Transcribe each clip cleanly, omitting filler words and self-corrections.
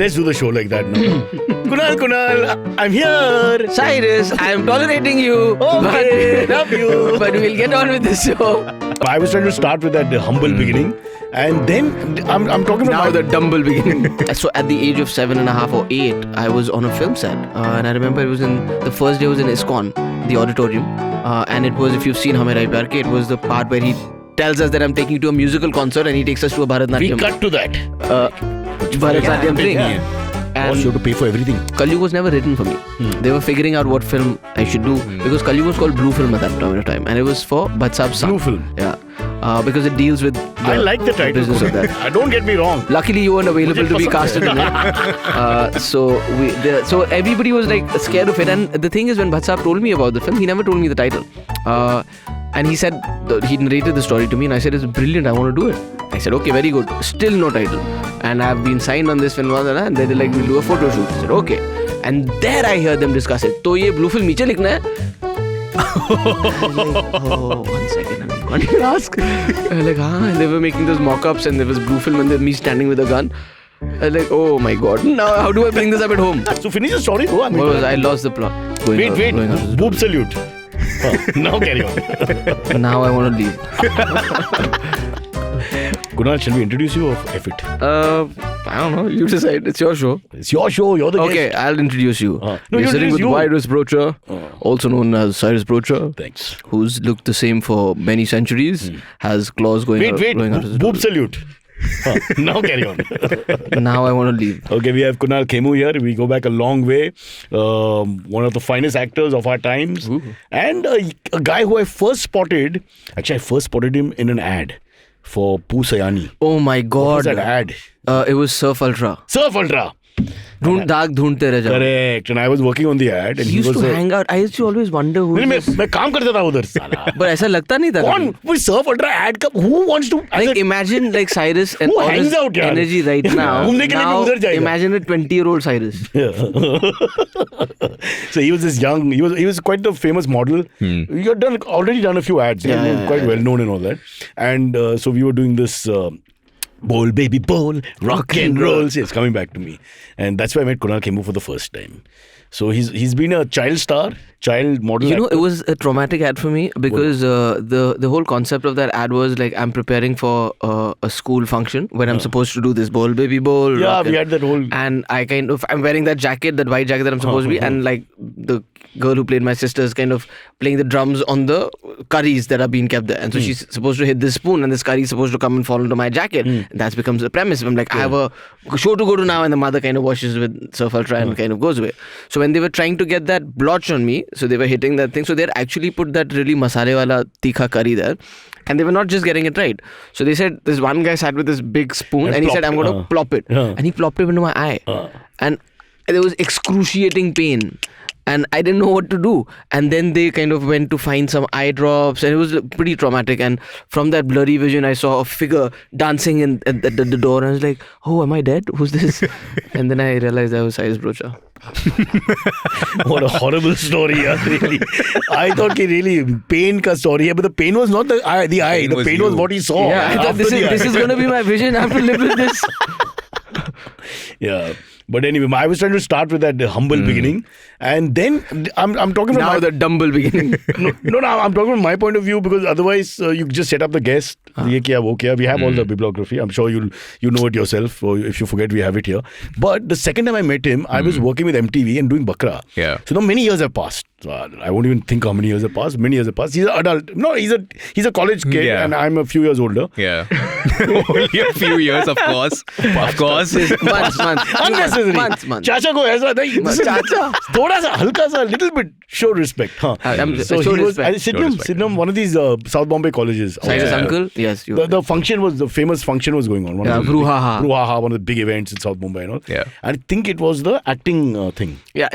Let's do the show like that now. Kunal, I'm here. Cyrus, I'm tolerating you. Okay, love you. But we'll get on with the show. I was trying to start with that humble beginning, and then I'm talking about Now the dumble beginning. So at the age of 7.5 or 8, I was on a film set, and I remember the first day was in ISKCON, the auditorium, and it was, if you've seen Hame Rai Pyar Ke, it was the part where he tells us that I'm taking you to a musical concert, and he takes us to a Bharatnatyam. We cut to that. Bharatnatyam thing. And you have to pay for everything. Kalyug was never written for me. They were figuring out what film I should do because Kalyug was called Blue Film at that point of time, and it was for Bhatt Saab's son. Blue Film. Yeah. Because it deals with I like the title. business of that. Don't get me wrong. Luckily, you weren't available to be casted in it. So everybody was like scared of it. And the thing is, when Bhatt Saab told me about the film, he never told me the title. And he said, he narrated the story to me, and I said, it's brilliant, I want to do it. I said, okay, very good. Still no title. And I've been signed on this film, and they're like, we'll do a photo shoot. I said, okay. And there I heard them discuss it. So, ye blue film niche likhna hai? Oh, 1 second. I want to ask. I was like, and they were making those mock-ups, and there was blue film, and then me standing with a gun. I was like, oh my god, now how do I bring this up at home? So finish the story, bro. I lost the plot. Wait. Boob salute. Now carry on. Now I want to leave. Kunal, shall we introduce you or F it? I don't know. You decide. It's your show. It's your show. You're the guest. Okay, I'll introduce you. No, You're you sitting with introduce you. Cyrus Brocha, also known as Cyrus Brocha. Thanks. Who's looked the same for many centuries, has claws going out of his Boob salute. Now carry on. Now I want to leave. Okay, we have Kunal Kemmu here. We go back a long way. One of the finest actors of our times. Ooh. And a guy who I first spotted him in an ad for Poo Sayani. Oh my god. What was that ad? It was Surf Ultra. Surf Ultra. Dhundte reh jao. Correct. And I was working on the ad. And He used to hang out. I used to always wonder who. मैं काम करता था उधर साला. But ऐसा लगता नहीं था. कौन? वो Surf Ultra ad का who wants to? Like imagine like Cyrus and Who all hangs his out, yaar? energy right now. घूमने के लिए भी Now उधर जाएगा. imagine a 20-year-old Cyrus. So he was this young. He was quite the famous model. He had already done a few ads. Quite well known and all that. And so we were doing this. Bowl, baby, bowl, rock and roll. It's coming back to me. And that's why I met Kunal Kemmu for the first time. So he's been a child star, child model. You know, actor. it was a traumatic ad for me because the whole concept of that ad was like I'm preparing for a school function where I'm supposed to do this bowl, baby bowl. Yeah, we had that whole. And I'm wearing that jacket, that white jacket that I'm supposed to be, and like the girl who played my sister is kind of playing the drums on the curries that are being kept there. And so she's supposed to hit this spoon, and this curry is supposed to come and fall into my jacket. And that becomes the premise. I'm like, I have a show to go to now, and the mother kind of washes with Surf Ultra and kind of goes away. So when they were trying to get that blotch on me, so they were hitting that thing. So they had actually put that really masale wala tikha curry there. And they were not just getting it right. So they said, this one guy sat with this big spoon and he said, I'm going to plop it. And he plopped it into my eye. And there was excruciating pain. And I didn't know what to do. And then they kind of went to find some eye drops. And it was pretty traumatic. And from that blurry vision, I saw a figure dancing at the door. And I was like, oh, am I dead? Who's this? And then I realized I was Cyrus Brocha. What a horrible story, really. I thought really pain ka story, but the pain was not the eye. The pain was what he saw. Yeah, I thought this is going to be my vision. I have to live with this. Yeah. But anyway, I was trying to start with that humble beginning, and then I'm talking about now the dumble beginning. No, I'm talking from my point of view because otherwise you just set up the guest. Ye kiya, wo kiya. We have all the bibliography. I'm sure you know it yourself. Or if you forget, we have it here. But the second time I met him, I was working with MTV and doing Bakra. Yeah. So now many years have passed. So I won't even think how many years have passed. Many years have passed. He's an adult. No, he's a college kid, and I'm a few years older. Yeah. Only a few years, of course. Of course. Months. Unnecessary. Months. Chacha ko aisa nahi. Chacha. Thoda sa, halka sa, little bit. Show respect. So show he was respect. Sydenham, one of these South Bombay colleges. Cyrus uncle? Yes. The famous function was going on. Brouhaha, one of the big events in South Mumbai and all. Yeah. And I think it was the acting thing. Yeah,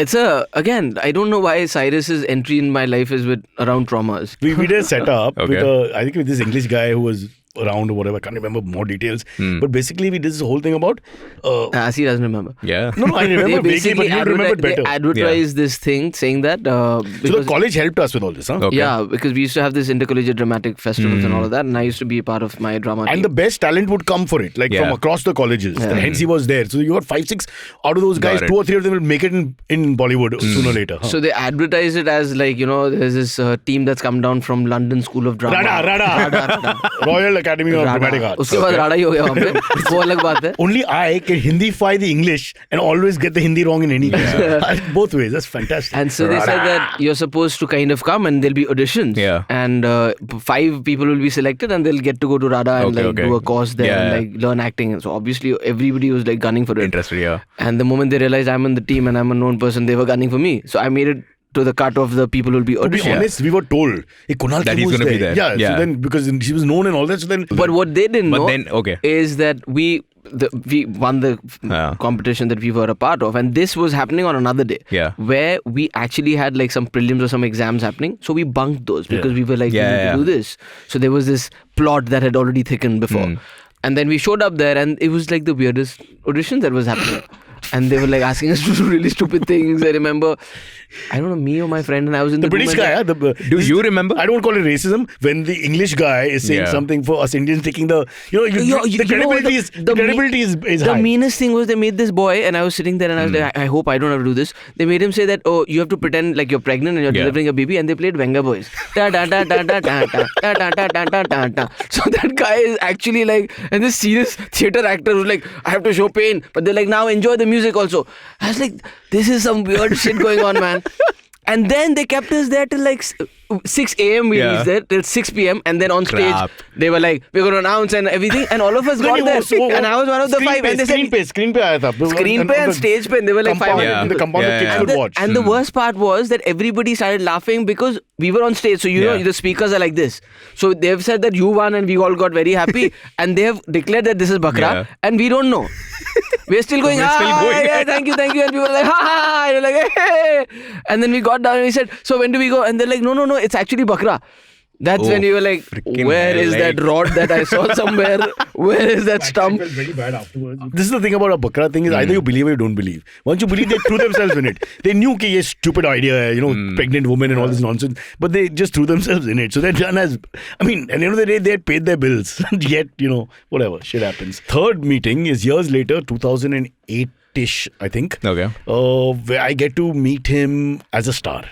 again, I don't know why Cyrus's entry in my life is with around traumas. We did a setup Okay. I think with this English guy who was around or whatever. I can't remember more details. But basically, we did this whole thing about. He doesn't remember. Yeah. No, I remember vaguely, but you remember it better. They advertised this thing saying that. So the college helped us with all this, huh? Okay. Yeah, because we used to have this intercollegiate dramatic festivals and all of that, and I used to be a part of my drama team. And the best talent would come for it, like from across the colleges. And hence he was there. So you got 5-6 out of those guys, 2 or 3 of them will make it in Bollywood sooner or later. Huh? So they advertise it as like, there's this team that's come down from London School of Drama. Rada. Royal Academy of Dramatic Arts. उसके बाद राडा ही हो गया वहाँ पे. वो अलग बात है. Only I can Hindify the English and always get the Hindi wrong in any case. Both ways. That's fantastic. And so they said that you're supposed to kind of come and there'll be auditions. Yeah. And 5 people will be selected and they'll get to go to Rada and do a course there and like learn acting. And so obviously everybody was like gunning for it. Interested, yeah. And the moment they realized I'm on the team and I'm a known person, they were gunning for me. So I made it to the cut of the people who will be auditioning. To be honest, we were told Kunal that he's going to be there. Yeah. So then, because she was known and all that, so then. But what they didn't know is that we won the competition that we were a part of, and this was happening on another day. Yeah. Where we actually had like some prelims or some exams happening, so we bunked those because we were like, we need to do this. So there was this plot that had already thickened before, and then we showed up there, and it was like the weirdest audition that was happening. And they were like asking us to do really stupid things. I remember, I don't know, me or my friend, and I was in the British guy. Do you remember? I don't call it racism when the English guy is saying something for us Indians, taking the the credibility is the high. meanest thing was they made this boy, and I was sitting there and I was like, I hope I don't have to do this. They made him say that, oh, you have to pretend like you're pregnant and you're delivering a baby, and they played Venga Boys. Da da da da da da da da da da da da da. So that guy is actually like, and this serious theatre actor was like, I have to show pain, but they're like, now enjoy the music also. I was like, this is some weird shit going on, man. And then they kept us there till like 6 a.m. we reached there till 6 p.m. And then on stage they were like, we're going to announce and everything, and all of us got there. And I was one of the 5. And they said, screen pe aaya tha. Screen pe and stage pe, and they were like 500 in the compound the kids could watch. And the worst part was that everybody started laughing because we were on stage. So you know the speakers are like this. So they've said that you won and we all got very happy. And they have declared that this is Bakra and we don't know. We're still going, yeah, thank you. And people were like, ha. And, like, hey. And then we got down and we said, so when do we go? And they're like, no, it's actually Bakra. That's when we were like, where is that rod that I saw somewhere? Where is that stump? I felt very bad afterwards. This is the thing about a Bakra thing is either you believe or you don't believe. Once you believe, they threw themselves in it. They knew that it's stupid idea, pregnant woman and all this nonsense, but they just threw themselves in it. So they're done as, at the end of the day, they had paid their bills. And yet, whatever, shit happens. Third meeting is years later, 2008-ish, I think. Okay. Where I get to meet him as a star.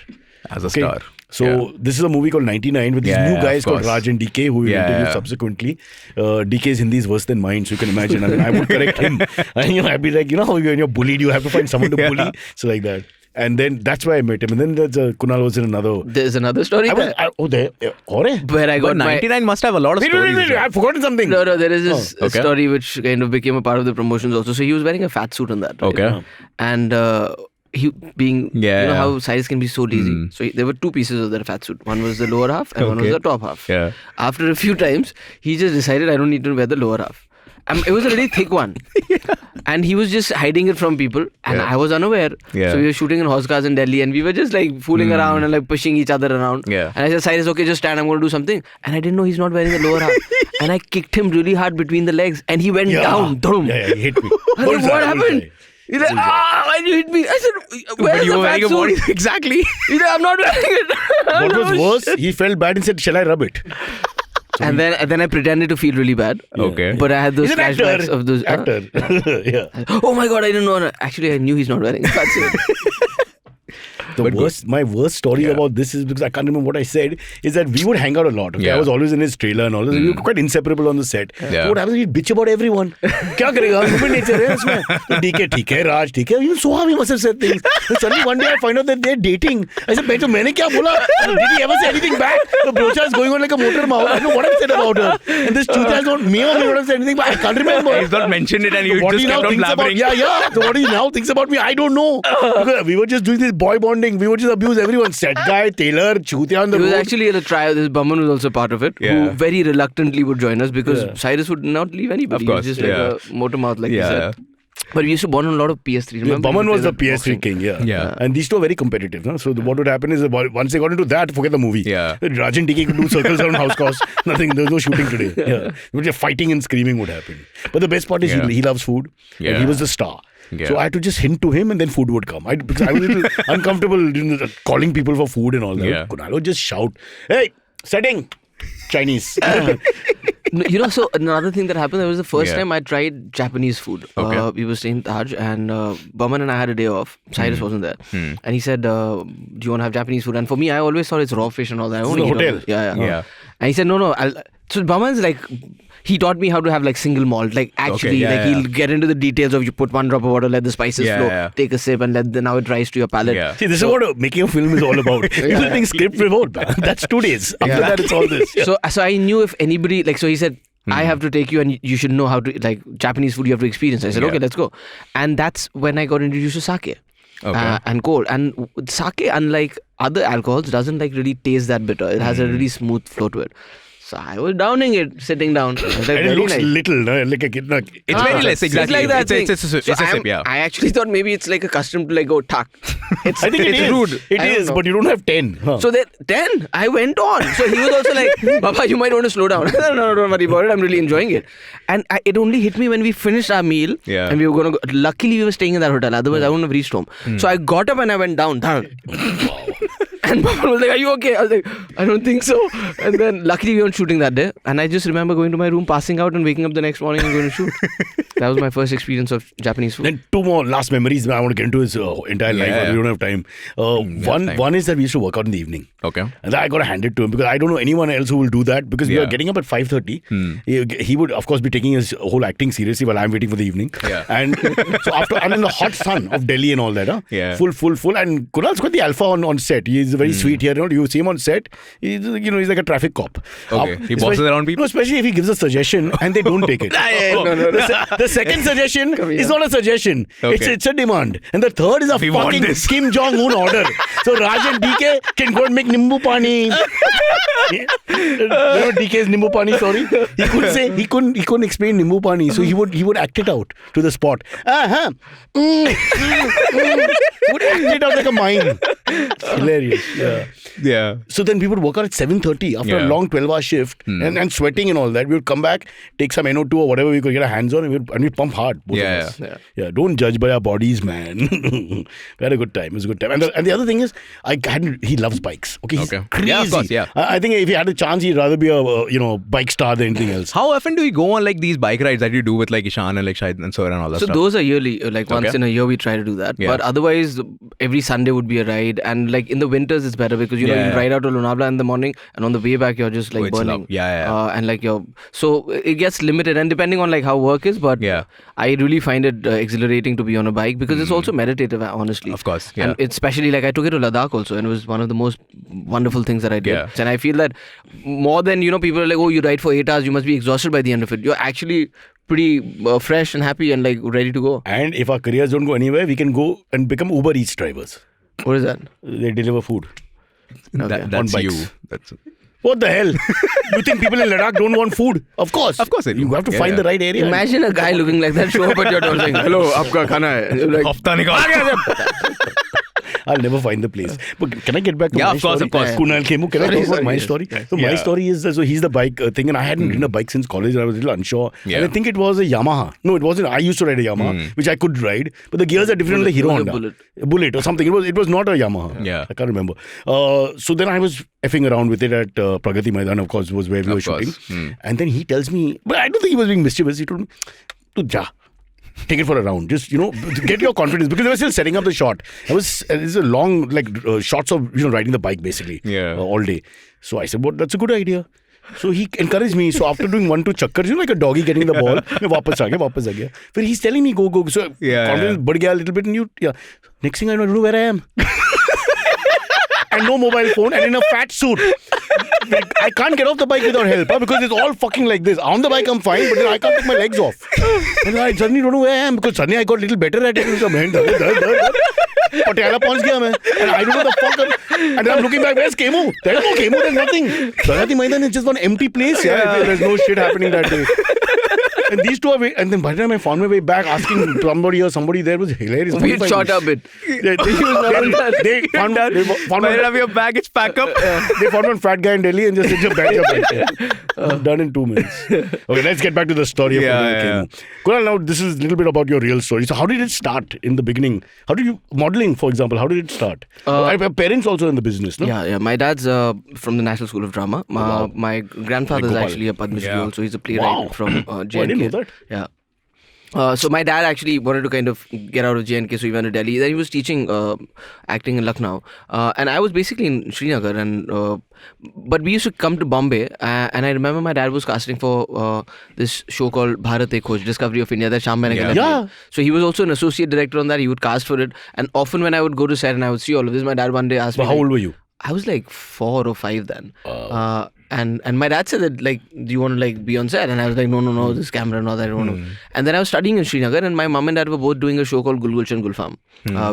Star. So this is a movie called 99 with these new guys called Raj and DK who we interviewed subsequently. DK's Hindi is worse than mine, so you can imagine. I mean, I would correct him. And, I'd be like, when you're bullied, you have to find someone to bully. So like that. And then that's why I met him. And then there's Kunal was in another. There's another story. Where I got 99 must have a lot of stories. Wait, I've forgotten something. No, there is this story which kind of became a part of the promotions also. So he was wearing a fat suit on that. Right? Okay. And he being, how Cyrus can be so lazy. So there were 2 pieces of that fat suit. One was the lower half and one was the top half. Yeah. After a few times, he just decided I don't need to wear the lower half. It was a really thick one. And he was just hiding it from people. And I was unaware. So we were shooting in horse cars in Delhi and we were just like fooling around and like pushing each other around. Yeah. And I said, Cyrus, okay, just stand. I'm going to do something. And I didn't know he's not wearing the lower half. And I kicked him really hard between the legs. And he went down. Yeah, he hit me. I said, what happened? He's like, why did you hit me? I said, where's the fat suit? Exactly. He's like, I'm not wearing it. What was worse, he felt bad and said, shall I rub it? So and then I pretended to feel really bad. Okay. But I had those flashbacks of those. Actor. Yeah. Oh my God, I didn't know. Actually, I knew he's not wearing a fat suit. My worst story about this is because I can't remember what I said, is that we would hang out a lot. Okay? I was always in his trailer and all this. We were quite inseparable on the set. So what happens is he'd bitch about everyone. Kya karega? Human nature hai usme. DK, theek hai, Raj, theek hai. Even Soha must have said things. And suddenly one day I find out that they're dating. I said, Beto, maine kya bola? Did he ever say anything back? The brocha is going on like a motor mouth. I don't know what I said about her. And this Chuta has not, may or may not have said anything, but I can't remember. He's not mentioned it and you just kept on blabbering. So what he now thinks about me, I don't know. Because we were just doing this boy bonding. We would just abuse everyone. Set guy, Taylor, Chutia on the road. He was actually at a trial. This Baman was also part of it. Who very reluctantly would join us because Cyrus would not leave anybody. Of course. He was just like a motor mouth, like you said. But we used to bond on a lot of PS3. Remember? Baman was the Boxing. PS3 king, yeah. Yeah. And these two are very competitive. No? So what would happen is that once they got into that, forget the movie. Yeah. Rajan DK could do circles around house calls. Nothing. There was no shooting today. Yeah. But just fighting and screaming would happen. But the best part is he loves food. Yeah. And he was the star. Yeah. So I had to just hint to him and then food would come. Because I was a little uncomfortable calling people for food and all that. Yeah. Kunal would just shout, "Hey, setting!" Chinese. No, so another thing that happened, that was the first time I tried Japanese food. Okay. We were staying in Taj and Baman and I had a day off. Cyrus wasn't there. And he said, do you want to have Japanese food? And for me, I always thought it's raw fish and all that. I only the eat all hotel. that. Yeah. Yeah. And he said, no. So Baman's like, he taught me how to have like single malt. Like actually, he'll get into the details of you put 1 drop of water, let the spices flow, take a sip and now it rise to your palate. Yeah. See, this is what making a film is all about. People think script before. That's 2 days. After that, it's all this. Yeah. So I knew if anybody, so he said, I have to take you and you should know how to, Japanese food you have to experience. I said, okay, let's go. And that's when I got introduced to sake. And cold. And sake, unlike other alcohols, doesn't really taste that bitter. It has a really smooth flow to it. So I was downing it, sitting down. It was and it looks nice. little, no? Like a It's very less, exactly. It's like that It's a sip, yeah. I actually thought maybe it's like accustomed to go tuck. I think it is rude. It is, but you don't have 10. Huh? So then 10, I went on. So he was also like, Baba, you might want to slow down. No, don't worry about it. I'm really enjoying it. And it only hit me when we finished our meal. Yeah. And we were going to go. Luckily, we were staying in that hotel. Otherwise, I wouldn't have reached home. So I got up and I went down. And Baba was like, are you okay? I was like, I don't think so. And then luckily we weren't shooting that day. And I just remember going to my room, passing out and waking up the next morning and going to shoot. That was my first experience of Japanese food. Then 2 more last memories I want to get into his entire life, but we don't have time. One is that we used to work out in the evening. Okay. And I got to hand it to him because I don't know anyone else who will do that because we were getting up at 5:30. He would, of course, be taking his whole acting seriously while I'm waiting for the evening. Yeah. And so I'm in the hot sun of Delhi and all that. Huh? Yeah. Full. And Kunal's quite the alpha on set. He's very sweet here. You see him on set. He's like a traffic cop. Okay. He bosses around people? No, especially if he gives a suggestion and they don't take it. The second suggestion is not a suggestion. Okay. It's a demand. And the third is a fucking Kim Jong-un order. So Raj and DK can go and make Nimbu Pani. Remember DK's Nimbu Pani story? He could say he couldn't explain Nimbu Pani, so he would act it out to the spot. Would act it out like a mime. Hilarious. Yeah. So then we would work out at 7:30 after a long 12-hour shift and sweating and all that. We would come back, take some NO2 or whatever we could get our hands on, and we'd pump hard. Both of us. Yeah. Don't judge by our bodies, man. We had a good time. It was a good time. And the other thing is, he loves bikes. Okay, he's crazy. Yeah, of course, yeah. I think if he had a chance, he'd rather be a bike star than anything else. How often do you go on these bike rides that you do with Ishan and Shahid and Sir and all that so stuff? those are yearly, once in a year we try to do that. Yeah. But otherwise, every Sunday would be a ride. And in the winters, it's better because you ride out to Lonavala in the morning and on the way back, you're just burning. So it gets limited and depending on how work is. But I really find it exhilarating to be on a bike because it's also meditative, honestly. Of course, yeah. And it's especially I took it to Ladakh also and it was one of the most wonderful things that I did. Yeah. And I feel that more than, people are like, oh, you ride for 8 hours, you must be exhausted by the end of it. You're actually pretty fresh and happy and ready to go. And if our careers don't go anywhere, we can go and become Uber Eats drivers. What is that? They deliver food. That's on bikes. you. What the hell? You think people in Ladakh don't want food? Of course. They do. You have to find the right area. Imagine a guy looking like that show up at your door saying, hello, aapka khana hai. You're like, Hafta nikal. I'll never find the place. But can I get back to my story? Of course. Kunal Kemmu, can I talk about my story? So my story is, so he's the bike thing and I hadn't ridden a bike since college and I was a little unsure. Yeah. And I think it was a Yamaha. No, it wasn't. I used to ride a Yamaha, which I could ride. But the gears are different on the Hero Honda. Bullet or something. It was not a Yamaha. Yeah. I can't remember. So then I was effing around with it at Pragati Maidan, of course, was where we were shooting. And then he tells me, but I don't think he was being mischievous. He told me, "Tu ja. Take it for a round. Just, get your confidence." Because they were still setting up the shot. It's a long, shots of, riding the bike basically. All day. So I said, that's a good idea. So he encouraged me. So after doing 1-2 chakkars, like a doggy getting the ball, वापस आ गया. But he's telling me, go. So confidence बढ़ गया a little bit and next thing I don't know where I am. And no mobile phone and in a fat suit. I can't get off the bike without help because it's all fucking like this. On the bike I'm fine, but then I can't take my legs off. And I suddenly don't know where I am because suddenly I got a little better at it. Patiala पहुंच गया मैं. And I don't know the fuck. And I'm looking back, where's Kemmu? There's no Kemmu, there's nothing. Pragati Maidan is just one empty place. There's no shit happening that day. And these two are, and then by the time I found my way back, asking somebody or somebody there was hilarious. We had shot up it. They found your baggage, pack up. they found one fat guy in Delhi and just said, "Your bag up." Done in 2 minutes. Okay, let's get back to the story of Kunal Kemmu. Kunal, now this is a little bit about your real story. So how did it start in the beginning? How did you, modeling for example, how did it start? I have parents also in the business, no? Yeah. My dad's from the National School of Drama. My grandfather is actually a Padma Shri also. He's a playwright from JNK. I didn't know that. Yeah. So my dad actually wanted to kind of get out of JNK, so he went to Delhi. Then he was teaching acting in Lucknow, and I was basically in Srinagar. And but we used to come to Bombay, and I remember my dad was casting for this show called Bharat Ek Khoj, Discovery of India, that Sham Mehne Yeah. So he was also an associate director on that. He would cast for it, and often when I would go to set and I would see all of this, my dad one day asked me. How old were you? I was like 4 or 5 then. And my dad said that, like, do you want to like be on set? And I was like, no, this camera and all that, I don't know. And then I was studying in Srinagar, and my mum and dad were both doing a show called Gul Gulshan Gulfam,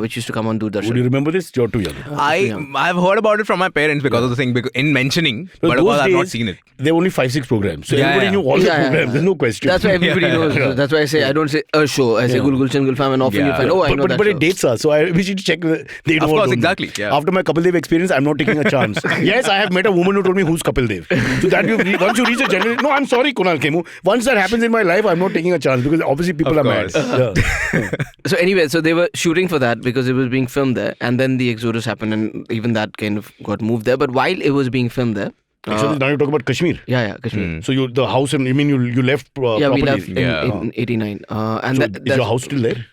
which used to come on Doordarshan. Would you remember this? You're too young. I've heard about it from my parents because of the thing, in mentioning, but of course I've not seen it. There were only 5-6 programs. So everybody knew all the programs. There's no question. That's why everybody knows. That's why I say, I don't say a show. I say Gul Gulshan Gulfam, and often you find, I know that But show. it dates us. So we should check. They know. Of course, exactly. Yeah. After my Kapil Dev experience, I'm not taking a chance. Yes, I have met a woman who told me who's Kapil Dev. So that once you reach a general, no, I'm sorry, Kunal Kemmu. Once that happens in my life, I'm not taking a chance because obviously people are mad. So anyway, so they were shooting for that because it was being filmed there, and then the Exodus happened, and even that kind of got moved there. But while it was being filmed there, Actually, now you talk about Kashmir. Yeah, Kashmir. So the house, and you left property. Yeah, we left in 89. And so is your house still there?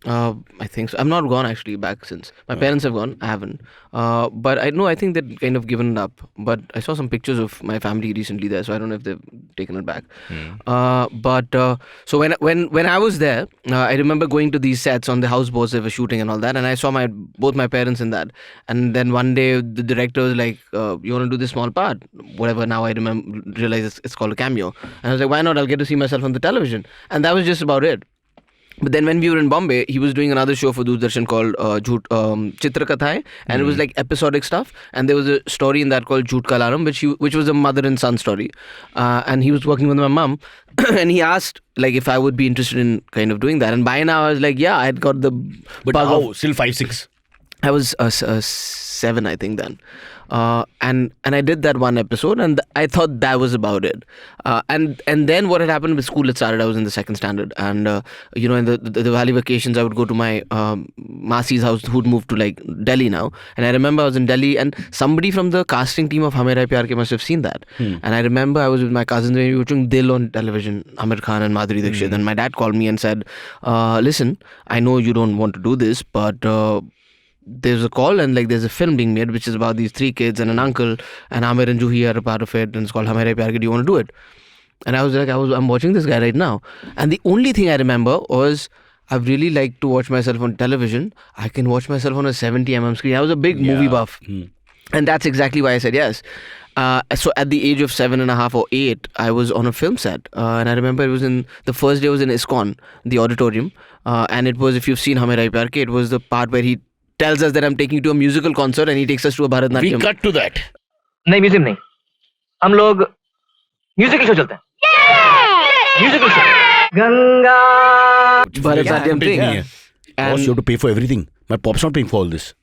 I think so. I'm not gone actually back since. My parents have gone. I haven't. But I think they've kind of given it up. But I saw some pictures of my family recently there, so I don't know if they've taken it back. So when I was there, I remember going to these sets on the houseboats they were shooting and all that, and I saw both my parents in that. And then one day the director was like, "You want to do this small part?" Whatever. Now I realize it's called a cameo, and I was like, "Why not? I'll get to see myself on the television." And that was just about it. But then when we were in Bombay, he was doing another show for Doordarshan called Chitra Kathaएं, and it was like episodic stuff. And there was a story in that called Jhoot Ka Alarm, which was a mother and son story. And he was working with my mum, and he asked like if I would be interested in kind of doing that. And by now I was like, yeah, I had got the. But how? Still 5-6. I was 7, I think then. And I did that one episode, and I thought that was about it. And then what had happened with school, it started. I was in the 2nd standard, and in the valley vacations, I would go to my Masi's house, who'd moved to like Delhi now. And I remember I was in Delhi, and somebody from the casting team of Hum Hai Pyar Ke must have seen that. And I remember I was with my cousins and we were watching Dil on television, Amir Khan and Madhuri Dixit. And my dad called me and said, "Listen, I know you don't want to do this, but." There's a call and like there's a film being made which is about these 3 kids and an uncle, and Amir and Juhi are a part of it, and it's called Hum Hai Pyar Ke. Do you want to do it?" And I was like, I'm watching this guy right now, and the only thing I remember was I really like to watch myself on television. I can watch myself on a 70mm screen. I was a big movie buff, and that's exactly why I said yes. So at the age of 7.5 or 8, I was on a film set, and I remember it was the first day was in ISKCON, the auditorium, and it was, if you've seen Hum Hai Pyar Ke, it was the part where he tells us that I'm taking you to a musical concert, and he takes us to a Bharatnatyam. We cut to that. नहीं museum नहीं, हम लोग musical show चलते हैं. Musical show. Ganga. Bharatnatyam thing. Boss, you have to pay for everything. My pop's not paying for all this.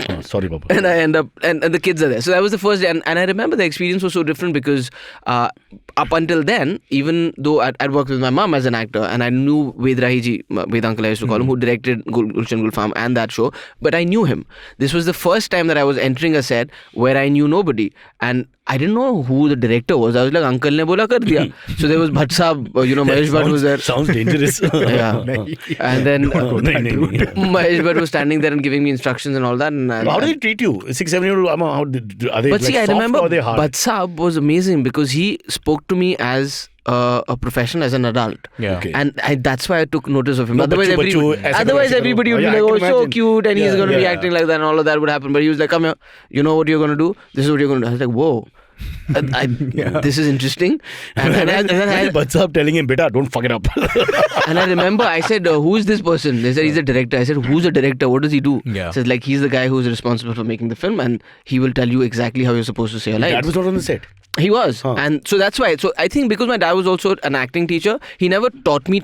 Oh, sorry, Papa. And I end up, and the kids are there. So that was the first day. And I remember the experience was so different because up until then, even though I'd worked with my mom as an actor, and I knew Ved Uncle I used to call him, who directed Gulshan Gulfam and that show, but I knew him. This was the first time that I was entering a set where I knew nobody. And I didn't know who the director was. I was like, uncle ne bola kar diya. So there was Bhatt Saab, Mahesh Bhat was there. Sounds dangerous. Yeah. And then Mahesh Bhat was standing there and giving me instructions and all that. And how did he treat you? 6-7-year-old, are they but like see, I soft remember or are they hard? Bhatt Saab was amazing because he spoke to me as a professional, as an adult. Yeah. Okay. And that's why I took notice of him. No, otherwise, everybody would be like, oh, so cute, and he's going to be acting like that, and all of that would happen. But he was like, come here, you know what you're going to do? This is what you're going to do. I was like, whoa. This is interesting. And then I What's up telling him, beta, don't fuck it up. and I remember I said, who is this person? They said he's a director. I said, who's a director? What does he do? Yeah. Says like he's the guy who's responsible for making the film, and he will tell you exactly how you're supposed to say your lines. That was not on the set. He was. And so that's why. So I think because my dad was also an acting teacher, he never taught me,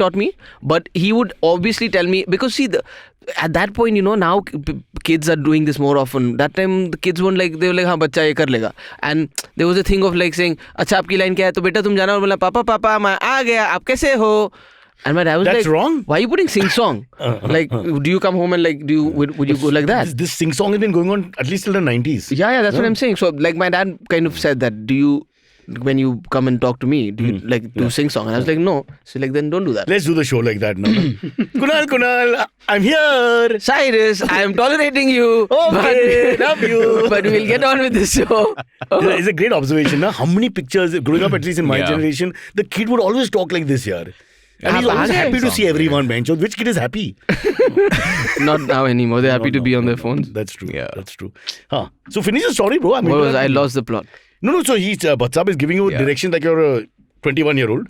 but he would obviously tell me, because see, at that point, now kids are doing this more often. That time the kids weren't like, they were like, हाँ बच्चा ये कर लेगा. And there was a thing of like saying, अच्छा आपकी line क्या है? तो बेटा तुम जाना, और बोला पापा मैं आ गया, आप कैसे हो? And my dad was That's like, wrong. Why are you putting sing song? Like, do you come home and like, would you go like that? This sing song has been going on at least till the 90s. Yeah, that's what I'm saying. So like my dad kind of said that, when you come and talk to me, do you like do sing song? And I was like, no. So like, then don't do that. Let's do the show like that now. Kunal, I'm here. Cyrus, I am tolerating you. Okay, love you. But we'll get on with this show. It's a great observation. How many pictures, growing up at least in my generation, the kid would always talk like this, yaar. And he's always happy to see everyone, man. So which kid is happy? Not now anymore. They're happy to be on their phones. That's true. Yeah. That's true. So finish the story, bro. I lost the plot. No. So Batsab is giving you direction like you're a 21-year-old.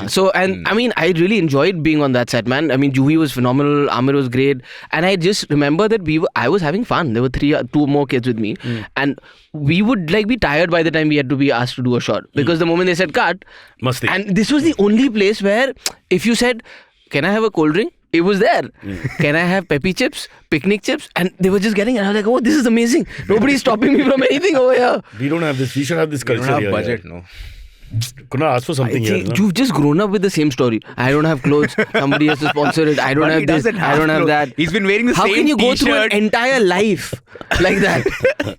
So, and I mean, I really enjoyed being on that set, man. I mean, Juhi was phenomenal, Amir was great, and I just remember that I was having fun. There were two more kids with me, and we would like be tired by the time we had to be asked to do a shot, because the moment they said cut, Masti. And this was the only place where if you said, can I have a cold drink? It was there. Can I have peppy chips, picnic chips? And they were just getting it. I was like, oh, this is amazing. Nobody's stopping me from anything over here. We don't have this. We should have this culture We don't have here. budget, no. Kunal, ask for something here. No? You've just grown up with the same story. I don't have clothes. Somebody has to sponsor it. I don't have this. I don't have that. He's been wearing the How same can you go t-shirt. through an entire life like that?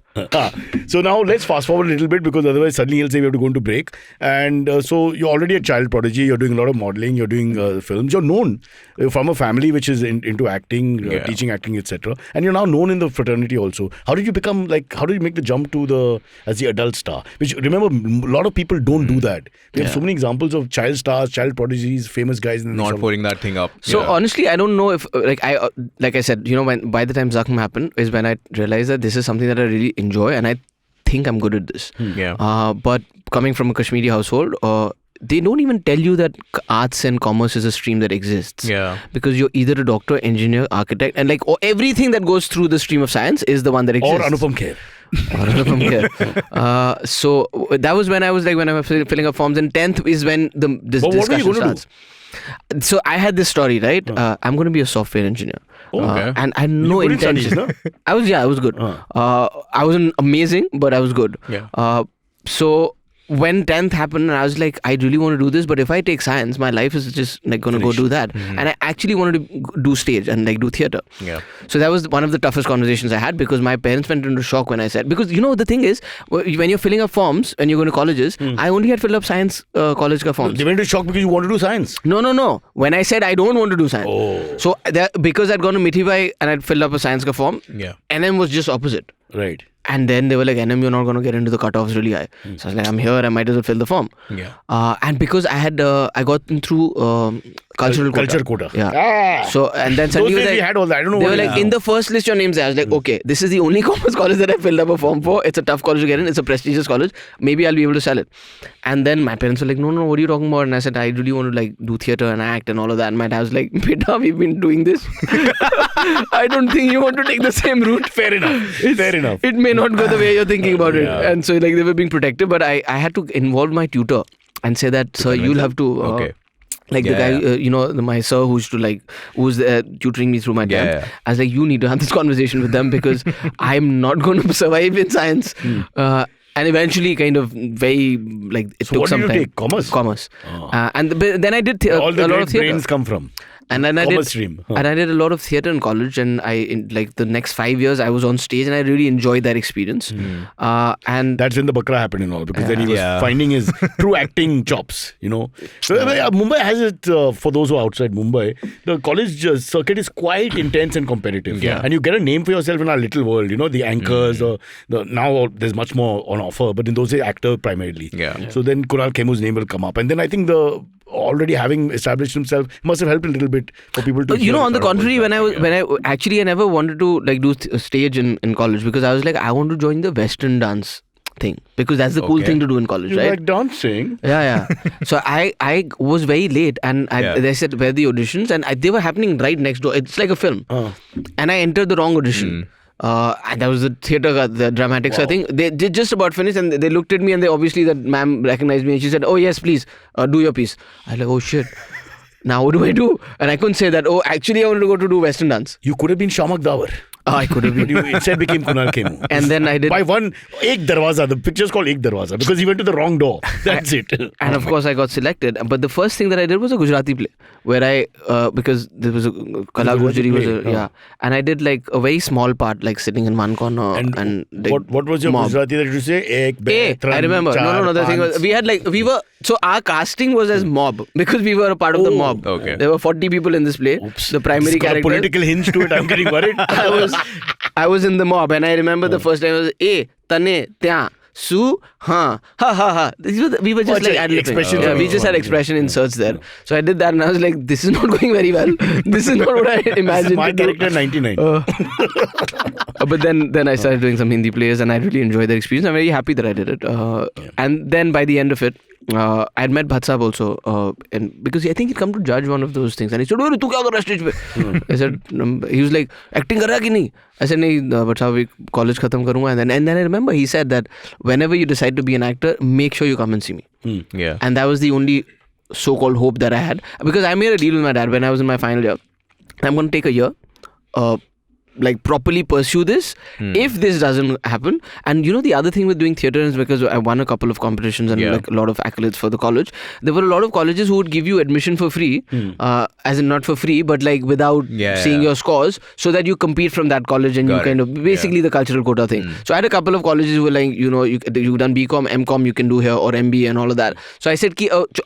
So now let's fast forward a little bit, because otherwise suddenly he'll say we have to go into break. And so you're already a child prodigy. You're doing a lot of modeling. You're doing films. You're known from a family which is into acting, teaching acting, etc. And you're now known in the fraternity also. How did you become how did you make the jump to as the adult star? Which, remember, a lot of people don't do that. We have so many examples of child stars, child prodigies, famous guys. Not putting that thing up. So honestly, I don't know if like I said, when by the time Zakham happened is when I realized that this is something that I really enjoy, and I think I'm good at this. But coming from a Kashmiri household, they don't even tell you that arts and commerce is a stream that exists. Because you're either a doctor, engineer, architect, and everything that goes through the stream of science is the one that exists. Or Anupam Kher. So that was when I was filling up forms, and 10th is when this discussion starts. So I had this story, right? I'm going to be a software engineer. And I had no intention. Studies, no? I was good. I wasn't amazing, but I was good. So when 10th happened, I was like, I really want to do this, but if I take science, my life is just going to go do that. And I actually wanted to do stage and do theatre. So that was one of the toughest conversations I had, because my parents went into shock when I said, because the thing is, when you're filling up forms and you're going to colleges, I only had filled up science college forms. They went into shock because you want to do science. No. When I said I don't want to do science. So because I'd gone to Mithibai and I'd filled up a science form, NM was just opposite. Right. And then they were like, NM, you're not going to get into the cutoffs really high. So I was like, I'm here, I might as well fill the form. And because I got through culture quota. So, and then suddenly we had all that. I don't know they what were like, in the first list your name's there. I was like, okay, this is the only commerce college that I filled up a form for. It's a tough college to get in. It's a prestigious college. Maybe I'll be able to sell it. And then my parents were like, no, what are you talking about? And I said, I really want to do theatre and act and all of that. And my dad was like, beta, we've been doing this. I don't think you want to take the same route. Fair enough. It may not go the way you're thinking about it. And so they were being protective, but I had to involve my tutor and say that, sir, you'll have to the guy, my sir who's tutoring me through my time. I was like, you need to have this conversation with them, because I'm not going to survive in science. And eventually, kind of very it so took some time. What did you take? Commerce. And then I did all the a lot great of theatre. brains come from. And then I did, stream. and I did a lot of theatre in college, and the next 5 years I was on stage, and I really enjoyed that experience. And that's when the Bakra happened and all, because then he was finding his true acting chops. So Mumbai has it for those who are outside Mumbai. The college circuit is quite intense and competitive, and you get a name for yourself in our little world. The anchors, now there's much more on offer, but in those days, actor primarily. So then Kunal Kemmu's name will come up, and then I think already having established himself must have helped a little bit for people to on the contrary, when I never wanted to do stage in college, because I was like, I want to join the Western dance thing because that's the cool thing to do in college, You right? like dancing? Yeah. So I was very late, and they said where are the auditions, and they were happening right next door. It's like a film, and I entered the wrong audition. And that was the theatre, the dramatics. I think they did just about finish, and they looked at me, and they obviously that ma'am recognized me, and she said, "Oh yes, please do your piece." I was like, "Oh shit." Now what do I do? And I couldn't say that. Oh, actually, I wanted to go to do Western dance. You could have been Shamak Dawar. I could have But been. you instead became Kunal Kemmu. And then I did. By Ek Darwaza. The picture's called Ek Darwaza because he went to the wrong door. That's it. And of course, I got selected. But the first thing that I did was a Gujarati play, where because there was a Kala Gujari was and I did like a very small part, like sitting in one corner and like, what was your mob. Gujarati that you say? Ek, be, I remember. No. The thing was, we were. So our casting was as mob because we were a part of the mob. Okay. There were 40 people in this play. Oops. The primary It's got character. a political hinge to it. I'm getting worried. I was in the mob, and I remember the first time it was tane, tya, su, ha, ha. We were just like ad-libbing. expressions. We just had expression inserts there. So I did that, and I was like, this is not going very well. This is not what I imagined. This is my to do. character 99. But then I started doing some Hindi plays, and I really enjoyed the experience. I'm very happy that I did it. And then by the end of it, I had met Bhat Saab also, and because I think he'd come to judge one of those things, and he said, "Oh, tu kya kar raha stage pe?" I said, he was like, "Acting kar raha ki nahi?" I said, "Nahi, Bhat Saab, college khatam karunga." And then I remember he said that whenever you decide to be an actor, make sure you come and see me. Yeah. And that was the only so-called hope that I had, because I made a deal with my dad when I was in my final year. I'm going to take a year. Like properly pursue this if this doesn't happen. And the other thing with doing theatre is because I won a couple of competitions and like a lot of accolades for the college, there were a lot of colleges who would give you admission for free, as in not for free but like without seeing your scores, so that you compete from that college and you kind of basically the cultural quota thing. So I had a couple of colleges who were like, you've done BCom, MCom you can do here, or MBA and all of that. So I said,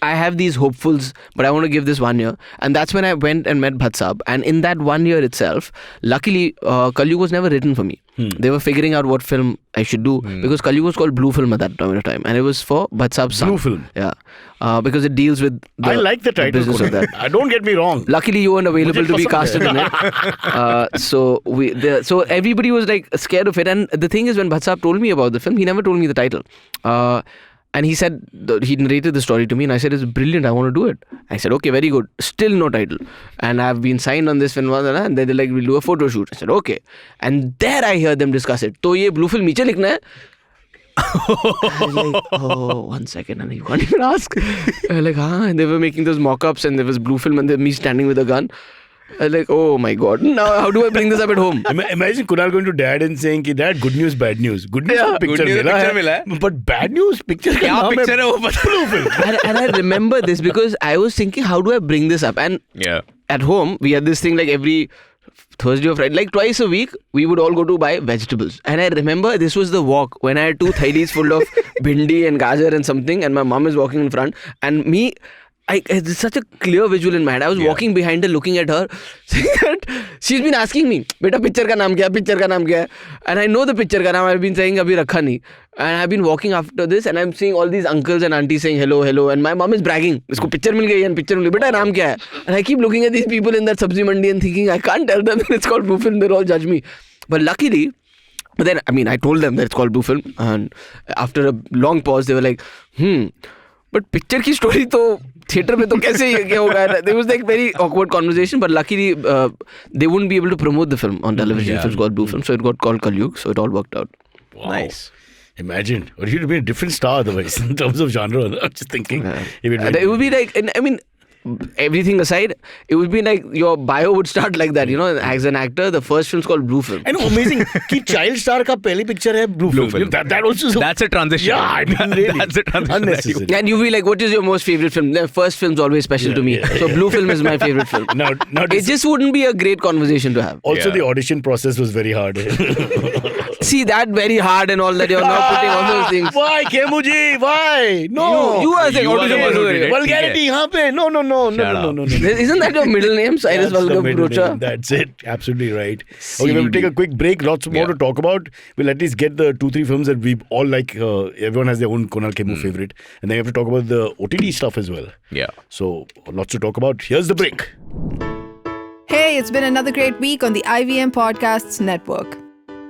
I have these hopefuls, but I want to give this 1 year. And that's when I went and met Bhat Saab. And in that 1 year itself, luckily Kalyug was never written for me. They were figuring out what film I should do, because Kalyug was called Blue Film at that point of time, and it was for Bhat Saab's son. Blue Film. Yeah. Because it deals with I like the title. business of that. Don't get me wrong. Luckily, you weren't available to be casted in it. So everybody was like scared of it. And the thing is, when Bhat Saab told me about the film, he never told me the title. And he said, he narrated the story to me, and I said, it's brilliant, I want to do it. I said, okay, very good. Still no title. And I've been signed on this film, and they're like, we'll do a photo shoot. I said, okay. And there I hear them discuss it. So, ye blue film niche likhna hai? I was like, oh, 1 second, and you can't even ask. I was like, and they were making those mock-ups, and there was blue film, and me standing with a gun. I was like, oh my god, now how do I bring this up at home? Imagine Kunal going to dad and saying, "Dad, good news, bad news. Good news, picture mila hai. But bad news, picture ka naam picture hai wo blue film." And I remember this because I was thinking, how do I bring this up? And at home, we had this thing like every Thursday or Friday, like twice a week, we would all go to buy vegetables. And I remember this was the walk when I had 2 thailis full of bhindi and gajar and something, and my mom is walking in front, and me, it's such a clear visual in my head. I was walking behind her, looking at her, saying that she's been asking me, "Beta, picture ka naam kya? Picture ka naam kya?" And I know the picture ka naam. I've been saying, "Abhi rakha nahi." And I've been walking after this, and I'm seeing all these uncles and aunties saying hello, hello, and my mom is bragging. Isko picture mil gayi, and picture mil gayi. Beta, naam kya hai? And I keep looking at these people in that sabzi mandi and thinking, I can't tell them that it's called Blue Film. They'll all judge me. But luckily, then I told them that it's called Blue Film, and after a long pause, they were like, but picture ki story to theatre mein to kaise kya hoga? There was like very awkward conversation, but luckily they wouldn't be able to promote the film on television if it was called Blue Film, so it got called Kalyug, so it all worked out. Wow. Nice. Imagine, or you'd be a different star otherwise in terms of genre. I'm just thinking. It would be like, everything aside, it would be like your bio would start like that, as an actor. The first film's called Blue Film. And amazing कि child star का पहली picture है Blue Film. That also. That's a transition. Yeah, I mean, really. That's a transition. Unnecessary. And you'll be like, what is your most favorite film? The first film's always special to me. So Blue Film is my favorite film. Now It just wouldn't be a great conversation to have. Also, the audition process was very hard. See, that very hard and all that. You're now putting all those things. Why, Kemmu ji? Why? No. You are saying You are the one who did it. Vulgarity यहाँ पे. No. Isn't that your middle name, Cyrus That's the Valgam middle Brocha? name. That's it. Absolutely right. Okay, we'll take a quick break. Lots more to talk about. We'll at least get the 2-3 films that we all like. Everyone has their own Kunal Kemmu favorite. And then we have to talk about the OTT stuff as well. Yeah. So, lots to talk about. Here's the break. Hey, it's been another great week on the IVM Podcasts Network.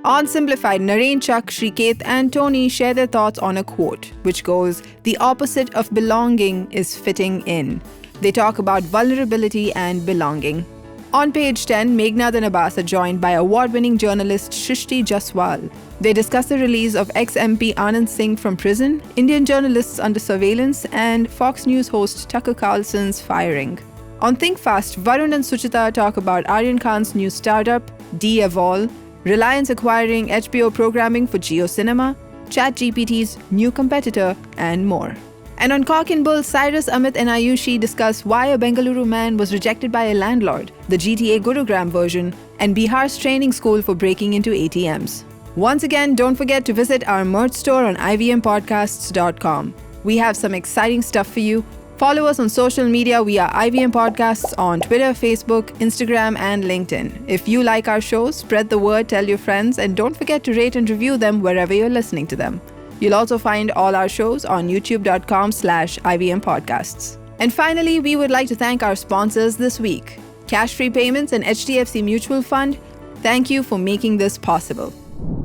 On Simplified, Naren, Chuck, Shriketh and Tony share their thoughts on a quote, which goes, "The opposite of belonging is fitting in." They talk about vulnerability and belonging. On page 10, Meghnad and Abbas are joined by award-winning journalist Shrishti Jaswal. They discuss the release of ex-MP Anand Singh from prison, Indian journalists under surveillance, and Fox News host Tucker Carlson's firing. On Think Fast, Varun and Suchita talk about Aryan Khan's new startup, D-Evol, Reliance acquiring HBO programming for JioCinema, ChatGPT's new competitor, and more. And on Cock and Bull, Cyrus, Amit and Ayushi discuss why a Bengaluru man was rejected by a landlord, the GTA Gurugram version, and Bihar's training school for breaking into ATMs. Once again, don't forget to visit our merch store on ivmpodcasts.com. We have some exciting stuff for you. Follow us on social media. We are IVM Podcasts on Twitter, Facebook, Instagram, and LinkedIn. If you like our shows, spread the word, tell your friends, and don't forget to rate and review them wherever you're listening to them. You'll also find all our shows on youtube.com/IVM Podcasts. And finally, we would like to thank our sponsors this week. Cash-free payments and HDFC Mutual Fund. Thank you for making this possible.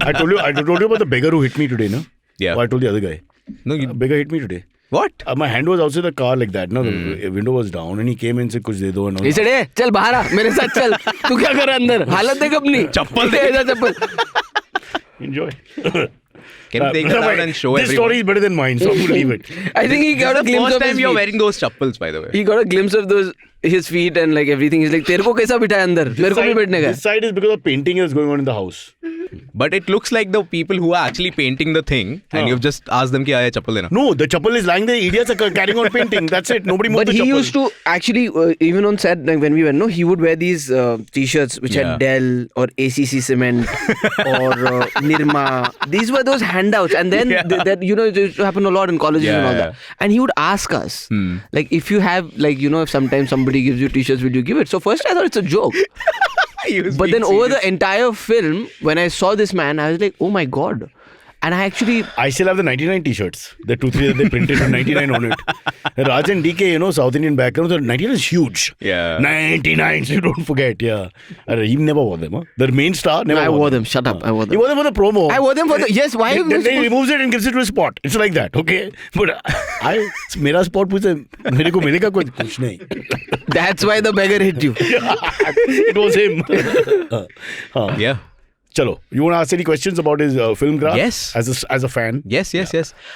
I told you about the beggar who hit me today, no? Yeah. Oh, I told the other guy. No, you... beggar hit me today. What? My hand was outside the car like that, no? The window was down and he came and said, "Kuch de do." He said, "Hey, चल बाहर आ, मेरे साथ चल. तू क्या कर रहा है अंदर? हालत देख अपनी. चप्पल दे ऐसा चप्पल." Enjoy. Can you take that out and show This story is better than mine, so I'm going to leave it. I think he got a glimpse First of his time you're feet. wearing those chappals, by the way. He got a glimpse of his feet and like everything. He's like, "तेरे को कैसा बिठाया अंदर? मेरे को भी बैठने का." This side is because of painting is going on in the house. But it looks like the people who are actually painting the thing and you've just asked them कि आया chappal देना. No, the chappal is lying there. Idiots are carrying on painting. That's it. Nobody moved But the he chappal. used to actually, even on set, like when we went, no, he would wear these t-shirts which had Dell or ACC Cement or Nirma. These were those handouts. And then that, you know, it used to happen a lot in colleges and all that. And he would ask us, like, if you have, like, you know, if sometimes somebody gives you t-shirts, will you give it? So first I thought it's a joke. But then over the entire film, when I saw this man, I was like, oh my God. And I still have the 99 t-shirts. The 2-3 that they printed with 99 on it. Raj and DK, you know, South Indian background, so 99 is huge. Yeah. 99, so you don't forget, yeah. He never wore them, huh? The main star never I wore them. Shut up. I wore them. He wore them for the promo. I wore them for the... Yes, why? Then he removes it and gives it to a spot. It's like that, okay? But मेरा spot पूछे मेरे को मिलेगा कुछ नहीं. That's why the beggar hit you. It was him. Yeah. Chalo, you want to ask any questions about his film craft? Yes. As a fan? Yes.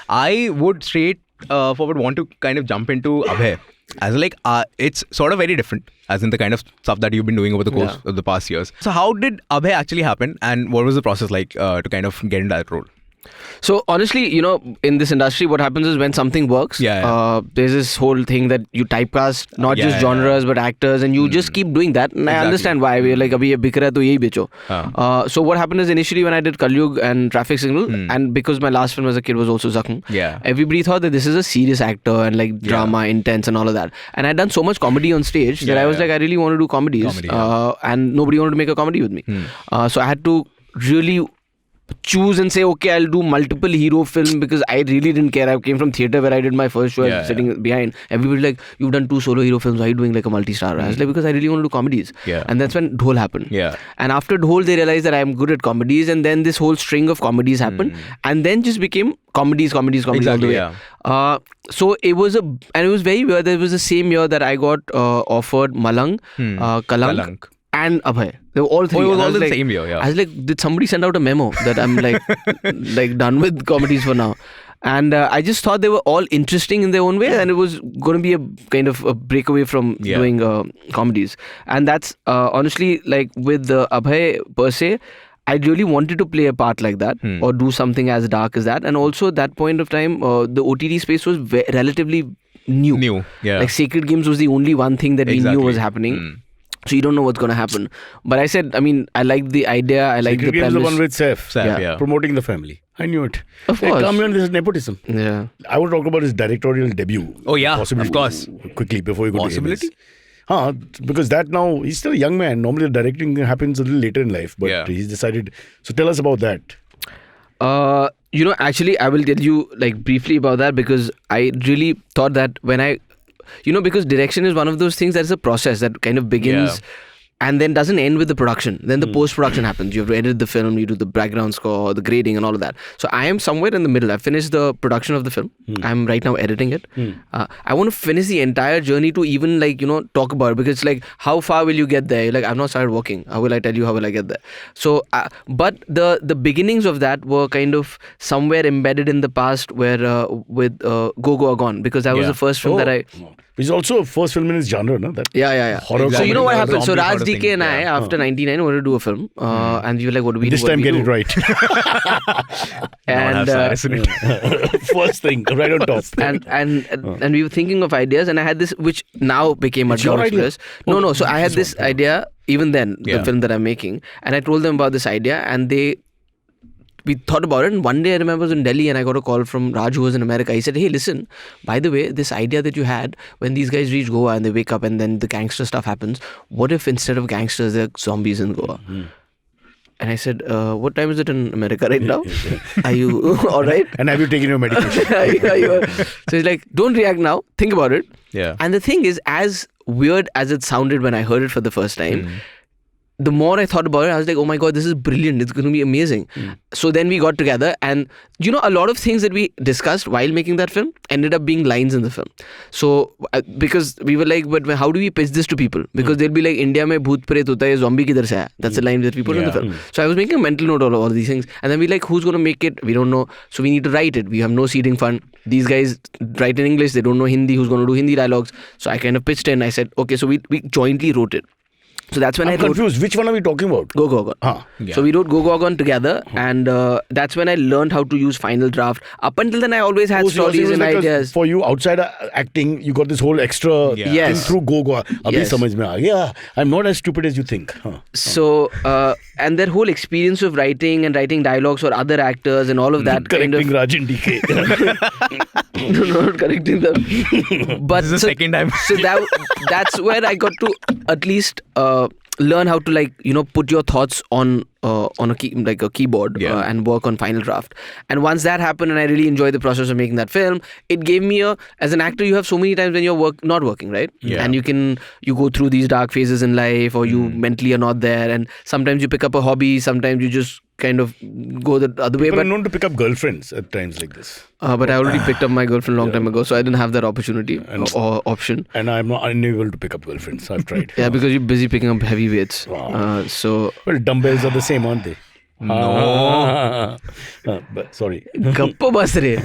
I would straight forward want to kind of jump into Abhay. As like, it's sort of very different as in the kind of stuff that you've been doing over the course of the past years. So how did Abhay actually happen and what was the process like to kind of get into that role? So honestly, you know, in this industry, what happens is when something works, there's this whole thing that you typecast not just genres but actors, and you just keep doing that. And I understand why. We're like, abhi ye bik raha hai, to yehi becho. So what happened is initially when I did Kalyug and Traffic Signal, and because my last film as a kid was also Zakham, everybody thought that this is a serious actor and like drama, intense and all of that. And I'd done so much comedy on stage that I was like, I really want to do comedies. And nobody wanted to make a comedy with me. So I had to really choose and say, okay, I'll do multiple hero film because I really didn't care. I came from theatre where I did my first show. I was sitting behind. Everybody like, you've done 2 solo hero films. Why are you doing like a multi-star? I was like, because I really want to do comedies. And that's when Dhol happened. And after Dhol, they realized that I'm good at comedies. And then this whole string of comedies happened. And then just became comedies all the way. So it was and it was very weird. It was the same year that I got offered Malang, Kalank. And Abhay. They were all 3. Oh, it was all in the same year, I was like, did somebody send out a memo that I'm like, like done with comedies for now? And I just thought they were all interesting in their own way, and it was going to be a kind of a breakaway from doing comedies. And that's honestly, like with Abhay per se, I really wanted to play a part like that or do something as dark as that. And also at that point of time, the OTT space was relatively new. Like Sacred Games was the only one thing that we knew was happening. So you don't know what's going to happen. But I said, I mean, I like the idea. I like the premise. The one with Saif, promoting the family. I knew it. Of course. Come on, this is nepotism. Yeah. I want to talk about his directorial debut. Oh yeah, of course. Quickly before you go Possibility? to Possibility? Because that now, he's still a young man. Normally the directing happens a little later in life. But he's decided. So tell us about that. You know, actually, I will tell you like briefly about that because I really thought that when I... You know, because direction is one of those things that is a process that kind of begins and then doesn't end with the production. Then the post-production happens. You have to edit the film, you do the background score, the grading and all of that. So I am somewhere in the middle. I finished the production of the film. I'm right now editing it. I want to finish the entire journey to even talk about it, because it's like, how far will you get there? You're like, I've not started working. How will I tell you how will I get there? So, but the beginnings of that were kind of somewhere embedded in the past where with Go Go Gone, because that was the first film that I... Which is also a first film in its genre, no? That Yeah. horror So you know what happened? So Raj Zombie DK and I, after 99, wanted to do a film. And we were like, what do we do? this time get it right. And Cyrus in it. First thing, right on top. and we were thinking of ideas, and I had this, which now became It's your Mudbound idea? Express. No. So I had this idea even then, the film that I'm making, and I told them about this idea, and we thought about it. And one day I remember I was in Delhi and I got a call from Raj, who was in America. He said, hey, listen, by the way, this idea that you had, when these guys reach Goa and they wake up and then the gangster stuff happens, what if instead of gangsters, they're zombies in Goa? And I said, what time is it in America right now? Are you all right? And have you taken your medication? So he's like, don't react now. Think about it. Yeah. And the thing is, as weird as it sounded when I heard it for the first time, the more I thought about it, I was like, oh my God, this is brilliant. It's going to be amazing. So then we got together, and a lot of things that we discussed while making that film ended up being lines in the film. So because we were like, but how do we pitch this to people? Because they'll be like, India mein bhoot pret hota hai, zombie kidhar se hai? That's the line that we put in the film. So I was making a mental note of all these things, and then we like, who's going to make it? We don't know. So we need to write it. We have no seeding fund. These guys write in English. They don't know Hindi. Who's going to do Hindi dialogues? So I kind of pitched in. I said, okay, so we jointly wrote it. So that's when I'm I wrote confused. Which one are we talking about? Go Go Gone. So we wrote Go Go Gone together, and that's when I learned how to use Final Draft. Up until then, I always had stories and ideas. For you, outside acting, you got this whole extra thing through Go Go. Abhi samajh mein aa gaya. I'm not as stupid as you think. So, and that whole experience of writing and writing dialogues for other actors and all of that. Correcting Raj and DK. No, not correcting them. But This is the second time. So that's where I got to at least learn how to put your thoughts on a keyboard and work on Final Draft. And once that happened, and I really enjoyed the process of making that film, it gave me as an actor, you have so many times when you're not working, right? Yeah. And you go through these dark phases in life, or you mentally are not there, and sometimes you pick up a hobby, sometimes you just kind of go the other way. People But are known to pick up girlfriends at times like this. but I already picked up my girlfriend a long time ago, so I didn't have that opportunity or option. And I'm not unable to pick up girlfriends. I've tried. Yeah, because you're busy picking up heavy weights. Wow. So Well, dumbbells are the same, aren't they? No. But, sorry. गप्पो बस रे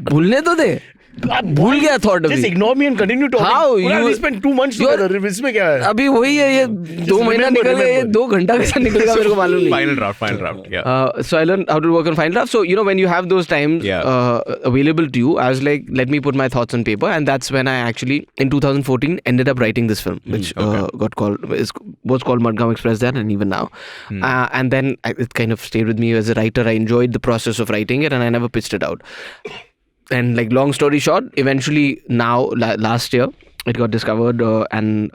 भूलने तो दे भूल गया thought Just अभी ignore me and continue talking. How? We spent 2 months together. इसमें क्या है? अभी वही है ये 2 महीना निकल गया ये 2 घंटा कैसे निकलेगा मेरे को मालूम नहीं Final draft. Yeah. So I learned how to work on Final Draft. So when you have those times available to you, I was like, let me put my thoughts on paper, and that's when I actually in 2014 ended up writing this film, which was called Mudbound Express then and even now. And then it kind of stayed with me as a writer. I enjoyed the process of writing it, and I never pitched it out. And long story short, eventually now last year it got discovered, and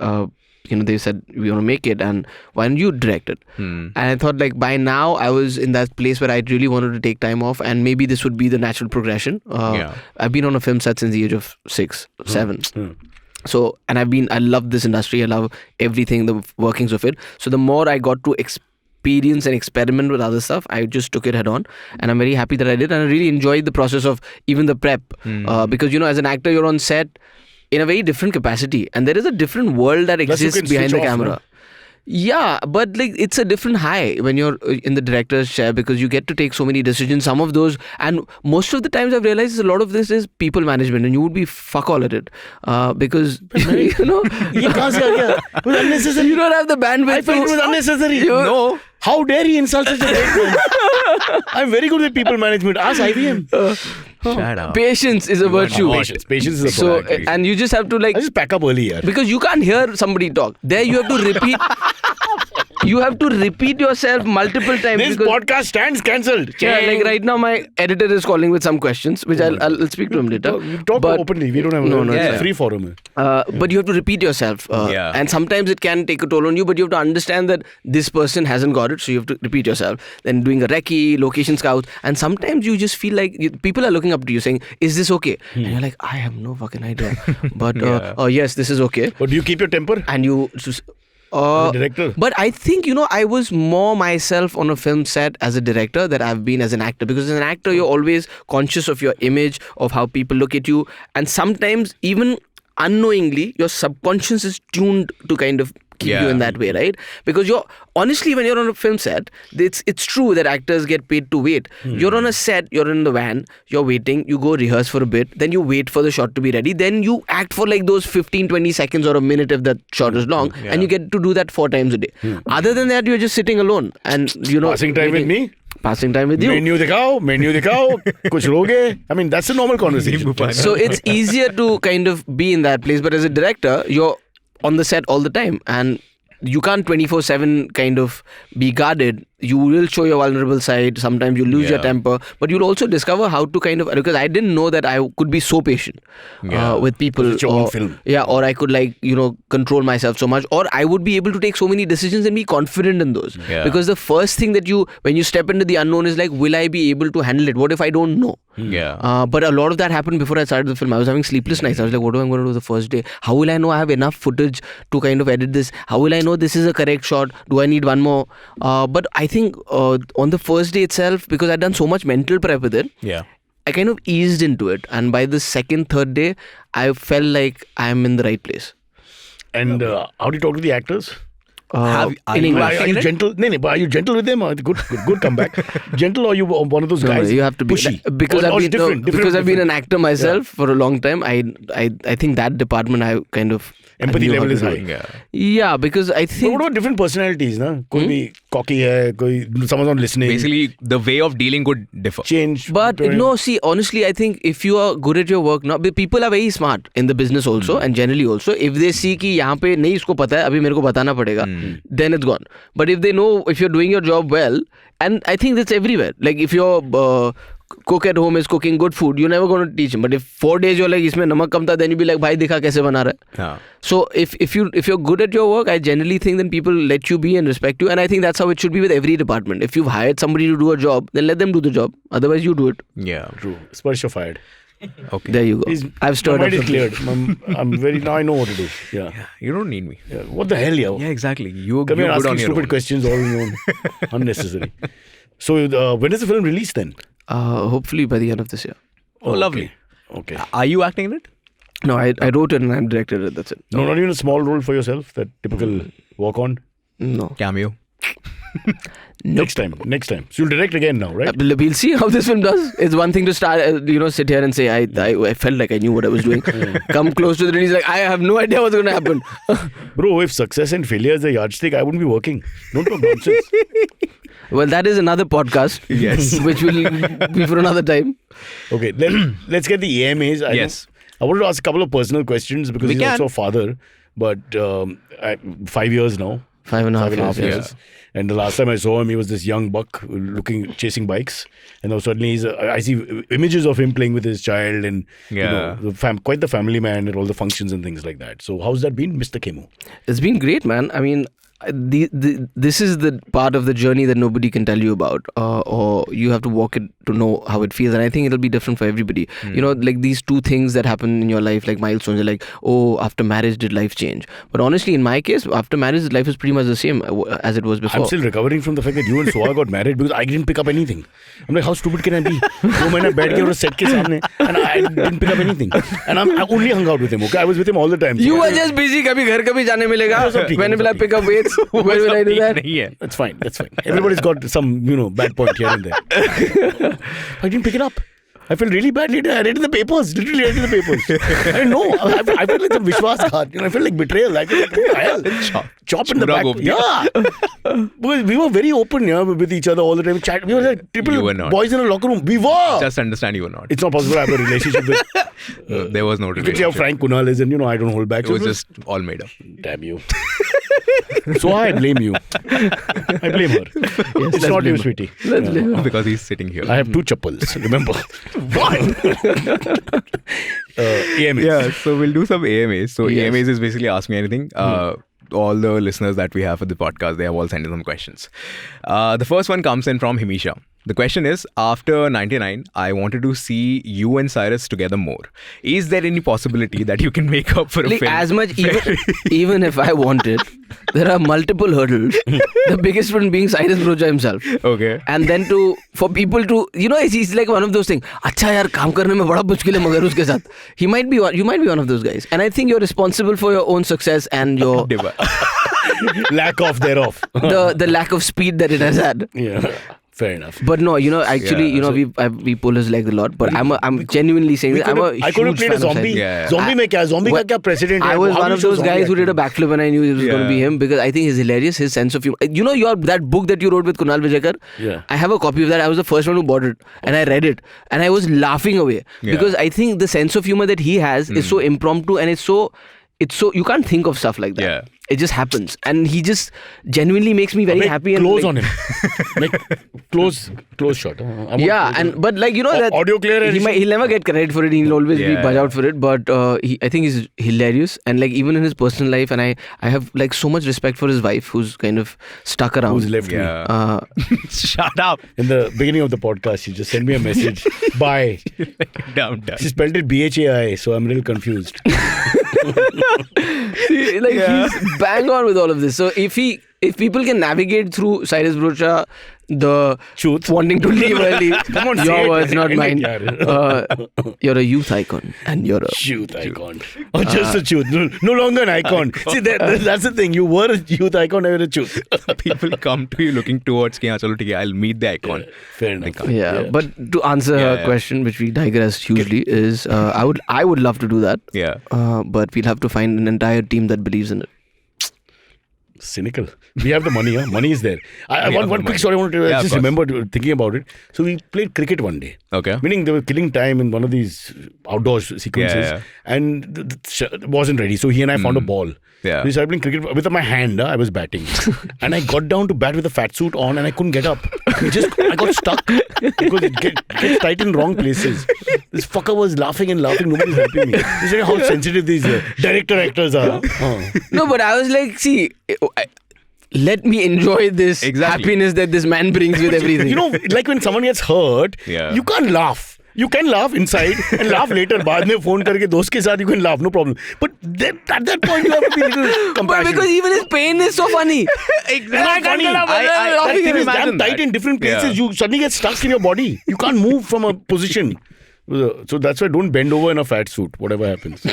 they said we want to make it, and why don't you direct it? And I thought by now I was in that place where I really wanted to take time off, and maybe this would be the natural progression. I've been on a film set since the age of 6, 7. So, and I love this industry. I love everything, the workings of it. So the more I got to experience and experiment with other stuff, I just took it head on, and I'm very happy that I did, and I really enjoyed the process of even the prep, because as an actor you're on set in a very different capacity, and there is a different world that exists behind the camera. No? Yeah, but it's a different high when you're in the director's chair, because you get to take so many decisions. Some of those, and most of the times I've realized a lot of this is people management, and you would be fuck all at it, because ये कहाँ से आ गया? It was unnecessary. you don't have the bandwidth. I felt it was unnecessary. No. How dare he insult such a great man? I'm very good with people management. Ask IBM. Shut up. Patience is a virtue. Patience is a So, product. and you just have to I just pack up early, yaar. because you can't hear somebody talk. There you have to repeat. you have to repeat yourself multiple times. This podcast stands cancelled. Yeah, like right now, my editor is calling with some questions, which I'll speak to him later. Talk openly. We don't have it's free forum. But you have to repeat yourself. And sometimes it can take a toll on you, but you have to understand that this person hasn't got it, so you have to repeat yourself. Then doing a recce, location scouts, and sometimes you just feel like people are looking up to you saying, is this okay? And you're like, I have no fucking idea. But yes, this is okay. But do you keep your temper? And you... director. But I think, I was more myself on a film set as a director than I've been as an actor. Because as an actor, you're always conscious of your image, of how people look at you. And sometimes, even unknowingly, your subconscious is tuned to kind of keep you in that way, right? Because honestly, when you're on a film set, it's true that actors get paid to wait. You're on a set, you're in the van, you're waiting, you go rehearse for a bit, then you wait for the shot to be ready, then you act for like those 15-20 seconds or a minute if that shot is long, and you get to do that 4 times a day. Other than that, you're just sitting alone and passing time with me. Passing time with you. Menu dikhao, kuch loge. I mean, that's a normal conversation. So it's easier to kind of be in that place, but as a director, you're on the set all the time and you can't 24/7 kind of be guarded. You will show your vulnerable side. Sometimes you lose your temper, but you'll also discover how to kind of, because I didn't know that I could be so patient with people. It's your own film. Yeah, or I could control myself so much, or I would be able to take so many decisions and be confident in those. Yeah. Because the first thing that when you step into the unknown is like, will I be able to handle it? What if I don't know? Yeah. But a lot of that happened before I started the film. I was having sleepless nights. I was like, what am I going to do the first day? How will I know I have enough footage to kind of edit this? How will I know this is a correct shot? Do I need one more? But I think on the first day itself, because I'd done so much mental prep with it, I kind of eased into it. And by the second, third day, I felt like I'm in the right place. And how do you talk to the actors? Are you gentle? No, but are you gentle with them? Good comeback. Gentle, or you one of those guys? No, you have to be pushy. Because I've been an actor myself for a long time. I think that department I kind of empathy level is high. Yeah, because I think. But what about different personalities? Na? Koi bhi cocky hai, someone's not listening. Basically, the way of dealing could differ. Change. But no, see, honestly, I think if you are good at your work, people are very smart in the business also and generally also. If they see कि यहाँ पे नहीं इसको पता है, अभी मेरे को बताना पड़ेगा, then it's gone. But if they know if you're doing your job well, and I think that's everywhere. Like if your cook at home is cooking good food, you're never going to teach him. But if 4 days you're like, इसमें नमक कम था, then you be like, भाई दिखा कैसे बना रहा है. So if you're good at your work, I generally think then people let you be and respect you, and I think that's how it should be with every department. If you've hired somebody to do a job, then let them do the job. Otherwise, you do it. Yeah, true. Sparsh, you're fired. Okay. There you go. I've stirred up. My mind is cleared. I'm very now. I know what to do. Yeah. You don't need me. Yeah. What the hell, yo? Yeah, exactly. You're Come here good asking on your stupid own. questions all on your own. Unnecessary. So when is the film released then? Hopefully by the end of this year. Oh, lovely. Okay. Are you acting in it? No, I wrote it and I directed it. That's it. No, not even a small role for yourself. That typical walk on. No. Cameo. Next time. So you'll direct again now, right? We'll see how this film does. It's one thing to start, sit here and say, I felt like I knew what I was doing. Come close to the release, like, I have no idea what's going to happen. Bro, if success and failure is a yardstick, I wouldn't be working. Don't talk nonsense. Well, that is another podcast. Yes. Which will be for another time. Okay, let's get the AMAs. I wanted to ask a couple of personal questions because he's also a father. But 5 years now. 5.5 years. And the last time I saw him, he was this young buck chasing bikes. And now suddenly I see images of him playing with his child and quite the family man at all the functions and things like that. So how's that been, Mr. Kemmu? It's been great, man. I mean, this is the part of the journey that nobody can tell you about, or you have to walk it to know how it feels. And I think it'll be different for everybody. Like these two things that happen in your life, like milestones, are like, oh, after marriage did life change? But honestly, in my case, after marriage, life is pretty much the same as it was before. I'm still recovering from the fact that you and Soha got married because I didn't pick up anything. I'm like, how stupid can I be? 2 mahine baith ke set ke samne, and I didn't pick up anything. And I only hung out with him. Okay, I was with him all the time. You were just busy. Kabhi ghar kabhi jane milega. When will I pick up weights? When will I do that? That's fine. Everybody's got some, bad point here and there. I didn't pick it up. I felt really bad later. I read in the papers. Literally read in the papers. I didn't know. I felt like some Vishwasghat. I felt like betrayal. I felt like, what the hell? Chop in the back. Yeah. Because we were very open with each other all the time. Chat. We were like triple boys in a locker room. We were. Just understand you were not. It's not possible to have a relationship with... there was no relationship. You can see how frank Kunal is and, I don't hold back. It was just all made up. Damn you. So I blame you. I blame her. It's not you, sweetie. Let's blame her. Because he's sitting here. I have 2 chappals, remember. What? AMAs. Yeah, so we'll do some AMAs. So AMAs is basically Ask Me Anything. All the listeners that we have for the podcast, they have all sent in some questions. The first one comes in from Himisha. The question is, after 99, I wanted to see you and Cyrus together more. Is there any possibility that you can make up for a film? As much, even if I wanted, there are multiple hurdles. The biggest one being Cyrus Brocha himself. Okay. And then for people to, he's like one of those things. अच्छा यार काम करने में बड़ा मुश्किल है मगर उसके साथ. You might be one of those guys. And I think you're responsible for your own success and your lack of thereof. the lack of speed that it has had. Yeah. Fair enough. But no, actually, we pull his leg a lot. But I'm genuinely saying this. I could have played a zombie. Zombie mein kya? Zombie ka kya precedent? I was one of those guys who did a backflip and I knew it was going to be him because I think he's hilarious. His sense of humor. That book that you wrote with Kunal Vijayakar? Yeah. I have a copy of that. I was the first one who bought it and I read it and I was laughing away because I think the sense of humor that he has is so impromptu and it's so you can't think of stuff like that. Yeah. It just happens. And he just genuinely makes me very happy. Close and on him. Make close shot. But that audio clear. He'll never get credit for it. He'll always be buzz out for it. But I think he's hilarious. And even in his personal life, and I have so much respect for his wife, who's kind of stuck around. Who's left me. Shut up. In the beginning of the podcast, she just sent me a message. Bye. Dumb. She spelled it BHAI, so I'm a little confused. See, he's bang on with all of this. So if people can navigate through Cyrus Brocha, the truth, wanting to leave early, come on, your words, not mine. You're a youth icon, and you're a youth icon. Or just a youth, no longer an icon. See, that's the thing. You were a youth icon, now you're a youth. People come to you looking towards कि हाँ चलो ठीक है, I'll meet the icon. Fair enough. Yeah, but to answer her question, which we digressed hugely, is I would love to do that. Yeah. But we'll have to find an entire team that believes in it. Cynical. We have the money, Money is there. One quick story I wanted to just remember thinking about it. So we played cricket one day. Okay. Meaning they were killing time in one of these outdoor sequences. And it wasn't ready. So he and I found a ball. Yeah. We started playing cricket with my hand. I was batting. And I got down to bat with a fat suit on and I couldn't get up. I got stuck because it gets tight in wrong places. This fucker was laughing and laughing. Nobody's helping me. This is how sensitive these director actors are. No, but I was like, see, let me enjoy this happiness that this man brings with everything. Like when someone gets hurt, you can't laugh. You can laugh inside and laugh later. बाद में phone करके दोस्त के साथ you can laugh, no problem. But then, at that point you have to be a little compassionate. But because even his pain is so funny. Exactly. Not funny. That thing is damn tight in different places. You suddenly get stuck in your body. You can't move from a position. So that's why don't bend over in a fat suit, whatever happens.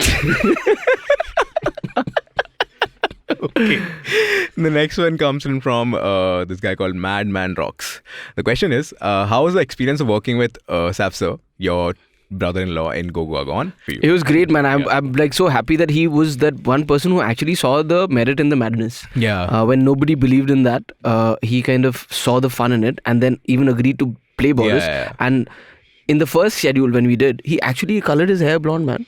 Okay. The next one comes in from this guy called Madman Rocks. The question is, how was the experience of working with Safsir, your brother-in-law in Go Go Gone for you? It was great, man. I'm so happy that he was that one person who actually saw the merit in the madness. Yeah. When nobody believed in that, he kind of saw the fun in it and then even agreed to play Boris. Yeah. And in the first schedule when we did, he actually colored his hair blonde, man.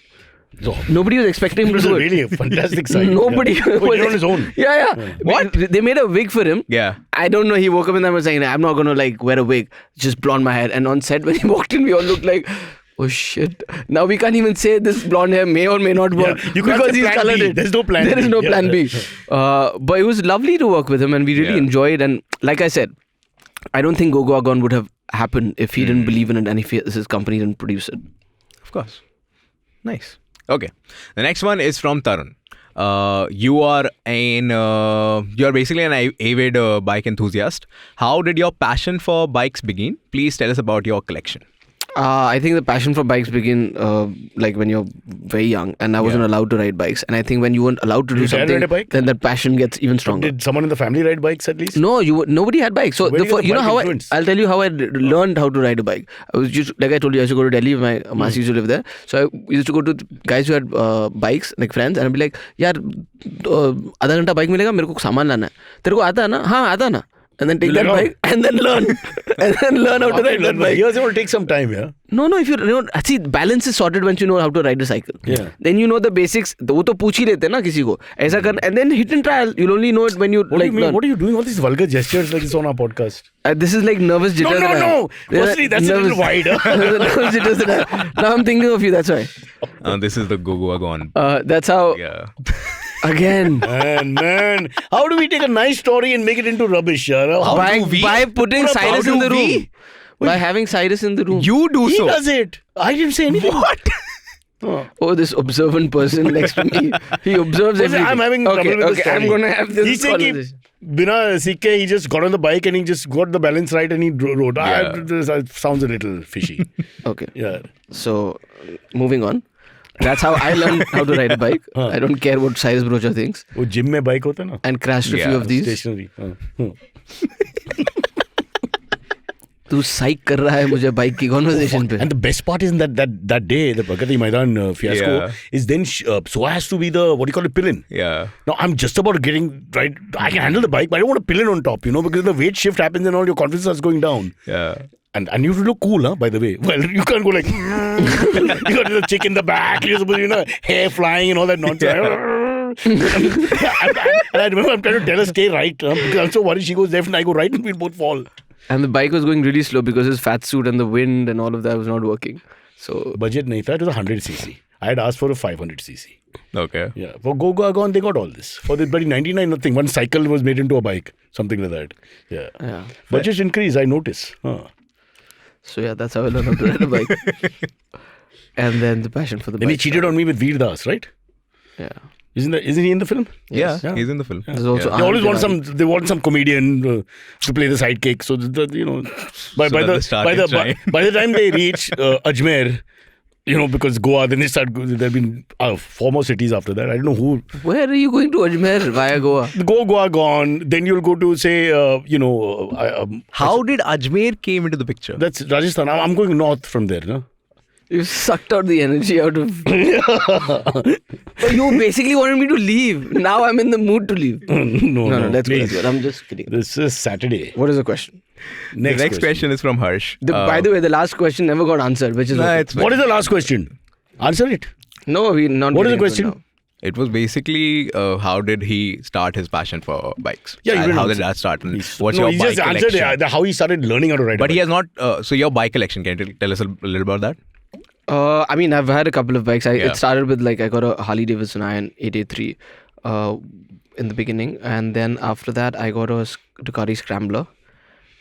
So, nobody was expecting him to do it. Really a fantastic sign. Nobody was on his own. Yeah. What? They made a wig for him. Yeah. I don't know. He woke up and I was saying, I'm not going to wear a wig. Just blonde my hair. And on set when he walked in, we all looked like, oh shit. Now we can't even say this blonde hair may or may not work. You can't because he's colored B. it. There's no plan There B. is no plan B. But it was lovely to work with him and we really enjoyed. And like I said, I don't think Go Go Gone would have happened if he didn't believe in it and if his company didn't produce it. Of course. Nice. Okay. The next one is from Tarun. You're basically an avid bike enthusiast. How did your passion for bikes begin? Please tell us about your collection. I think the passion for bikes began when you're very young and I wasn't allowed to ride bikes. And I think when you weren't allowed to do something, then that passion gets even stronger. Did someone in the family ride bikes at least? No, nobody had bikes. So I'll tell you how I learned how to ride a bike. I was like I told you, I used to go to Delhi. My Masi used to live there. So I used to go to guys who had bikes, like friends, and I'd be like, यार आधा घंटा bike मिलेगा मेरे को सामान लाना है तेरे को आता है ना हाँ आता है ना and then take You that let bike and then learn. And then learn how to ride that bike. Years, it will take some time, yeah. No, if you know, see, balance is sorted once you know how to ride a cycle. Yeah. Then you know the basics. वो तो पूछ ही लेते हैं ना किसी को ऐसा करना, and then hit and trial. You'll only know it when you What do you mean? learn. What are you doing? All these vulgar gestures like this on our podcast? This is like nervous jitters. No. Firstly, that's a little wide. Nervous jitters that now I'm thinking of you. That's why. This is the go gone. That's how. Yeah. Again. Man, how do we take a nice story and make it into rubbish? By putting How Cyrus do in the we? room. By having Cyrus in the room. You do He so. does it. I didn't say anything. What? Oh, this observant person next to me. He observes everything. I'm having trouble with the story. I'm going to have this He said conversation. Bina Sikke, he just got on the bike and he just got the balance right and he rode. Yeah. This sounds a little fishy. Okay. Yeah. So, moving on. That's how I learned how to ride a bike. I don't care what Cyrus Brocha thinks. वो gym में bike होता है ना And crashed a few Yeah, of these. stationary. तू साइक कर रहा है मुझे बाइक की conversation पे. And the best part is that day, the Pragati Maidan fiasco, Yeah. is then so has to be the, what do you call it, pillin. Yeah. Now I'm just about getting right. I can handle the bike, but I don't want a pillin on top, because the weight shift happens and all your confidence starts going down. Yeah. And you have to look cool, by the way. Well, you can't go like, you got the chick in the back, you're supposed hair flying and all that nonsense. And I remember I'm trying to tell her, stay right, because I'm so worried she goes left and I go right and we'll both fall. And the bike was going really slow because his fat suit and the wind and all of that was not working. So, Budget nahi tha, it was 100cc. I had asked for a 500cc. Okay. Yeah, for Go Gone, they got all this. For the bloody 99 nothing, one cycle was made into a bike, something like that. Yeah. Budget increase, I notice. So yeah, that's how I learned how to ride a bike. And then the passion for the Then bike. he cheated on me with Veer Das, right? Yeah. Isn't he in the film? Yeah, Yeah. he's in the film. There's also They always want some comedian to play the sidekick. So by the time they reach Ajmer, because Goa, then they start. There have been 4 more cities after that. I don't know who. Where are you going to Ajmer via Goa? Goa gone. Then you'll go to say, How did Ajmer came into the picture? that's Rajasthan. I'm going north from there. No? You sucked out the energy out of. You basically wanted me to leave. Now I'm in the mood to leave. No, That's please. good. I'm just kidding. This is Saturday. What is the question? The next question is from Harsh. By the way, the last question never got answered, which is okay. it's What is the last question? Answer it. No, we're not. What is the getting into it question? now. It was basically how did he start his passion for bikes? Yeah, you And didn't how answer. did that start? And what's No, your he bike just answered collection? how he started learning how to ride. But a he bike. has not. So your bike collection, can you tell us a little about that? I mean, I've had a couple of bikes. Yeah. It started with I got a Harley Davidson Iron 883 in the beginning, and then after that I got a Ducati Scrambler,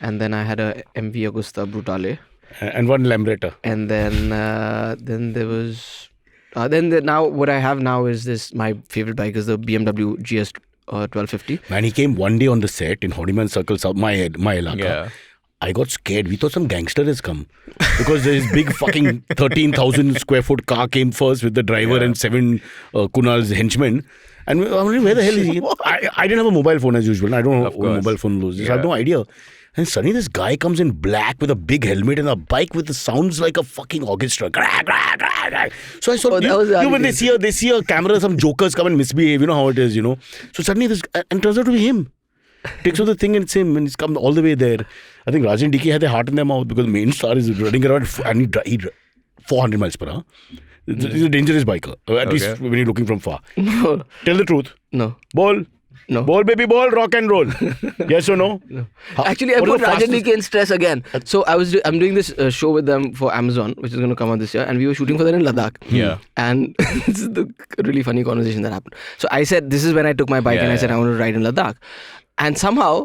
and then I had a MV Agusta Brutale, and one Lambretta. and then there was now what I have now is this. My favorite bike is the BMW GS 1250. Man, he came one day on the set in Hodiman Circle, South, my elaka. Yeah. I got scared. We thought some gangster has come because this big fucking 13,000 square foot car came first with the driver and 7 Kunal's henchmen. And I'm like, where the hell is he? I didn't have a mobile phone as usual. I don't own a mobile phone. I have no idea. And suddenly this guy comes in black with a big helmet and a bike with the sounds like a fucking orchestra. So I thought, when they see a camera, some jokers come and misbehave. You know how it is, So suddenly this, and turns out to be him. Takes out the thing and it's him, and he's come all the way there. I think Raj and DK had their heart in their mouth because the main star is running around and he 400 miles per hour. He's a dangerous biker, at least when you're looking from far. No. Tell the truth. No. Ball. No. Ball, baby, ball, rock and roll. Yes or no? No. Actually, I put Rajan DK in stress again. So I'm doing this show with them for Amazon, which is going to come out this year, and we were shooting for that in Ladakh. Yeah. And this is the really funny conversation that happened. So I said, this is when I took my bike and I said I want to ride in Ladakh. And somehow,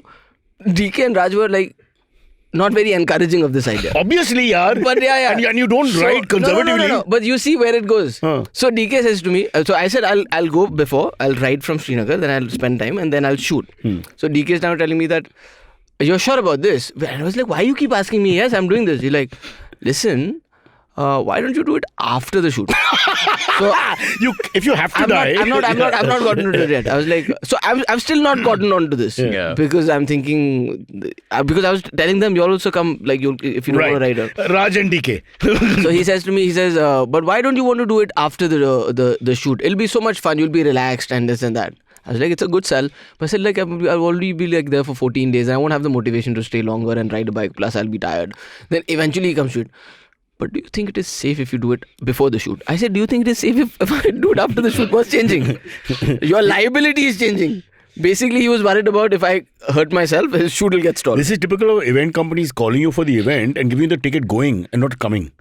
DK and Raj were not very encouraging of this idea. Obviously, yaar. But yeah. And you don't ride conservatively. No. But you see where it goes. So DK says to me, so I said I'll go before, I'll ride from Srinagar, then I'll spend time and then I'll shoot. So DK is now telling me that, you're sure about this? And I was like, why you keep asking me? Yes, I'm doing this. He's like, listen, why don't you do it after the shoot? So if you have to die. I've not gotten into it yet. I was like, so I've still not gotten onto this. Yeah. Because I'm thinking, because I was telling them, you'll also come, like, if you don't want to ride out. Raj and DK. So he says to me, but why don't you want to do it after the shoot? It'll be so much fun. You'll be relaxed and this and that. I was like, it's a good sell. But I said, like, I'll already be like there for 14 days and I won't have the motivation to stay longer and ride a bike. Plus, I'll be tired. Then eventually he comes to it. But do you think it is safe if you do it before the shoot? I said, do you think it is safe if I do it after the shoot? What's changing? Your liability is changing. Basically, he was worried about if I hurt myself, his shoot will get stalled. This is typical of event companies calling you for the event and giving you the ticket going and not coming.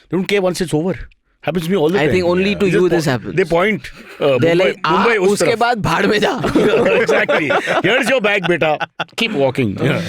They don't care once it's over. Happens to me all the time. I think only to you this happens. They point. They're like, Mumbai us uske taraf." baad bhaad mein ja. Exactly. Here's your bag, beta. Keep walking. Yeah.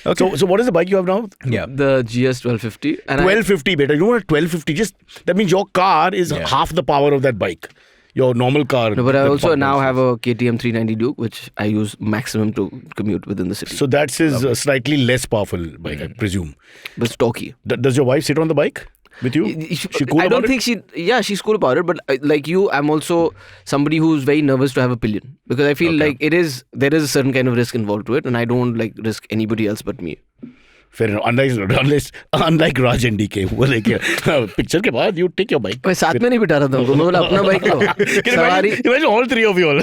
Okay. So what is the bike you have now? Yeah. The GS 1250. And 1250, beta. You know what? 1250. That means your car is half the power of that bike. Your normal car. No, but I also now have a KTM 390 Duke, which I use maximum to commute within the city. So that's his slightly less powerful bike, I presume. But it's talky. Does your wife sit on the bike with you? She cool I don't about think she's cool about it, but like you, I'm also somebody who's very nervous to have a pillion because I feel like there is a certain kind of risk involved to it, and I don't like risk anybody else but me. Fair enough. Unlike Raj and DK, who were like, picture के बाद you take your bike. मैं साथ में नहीं बिठा रहा था उनको, मैं बोला अपना बाइक लो. सवारी. Imagine all three of you all.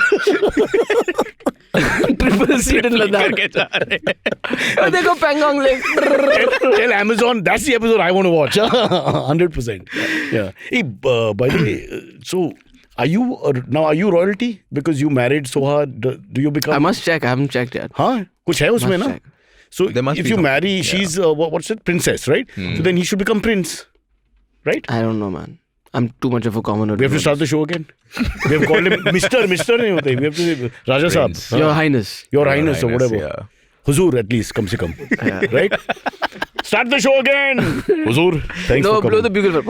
Triple seat in Ladakh. देखो Pangong Lake. Tell Amazon, that's the episode I want to watch. 100%. Yeah. Hey, by the way, so are you royalty because you married so hard? Do you become? I must check. I haven't checked yet. हाँ, कुछ है उसमें ना. So if you marry, she's what's it, princess, right? So then he should become prince, right? I don't know, man. I'm too much of a commoner. We have to start the show again. We have called him Mr. नहीं होते. We have to say Raja Saab. Your Highness. Your Highness or whatever. Yeah. Huzur at least, kam se kam. Right? Start the show again. Huzur, thanks for coming. No, blow the bugle.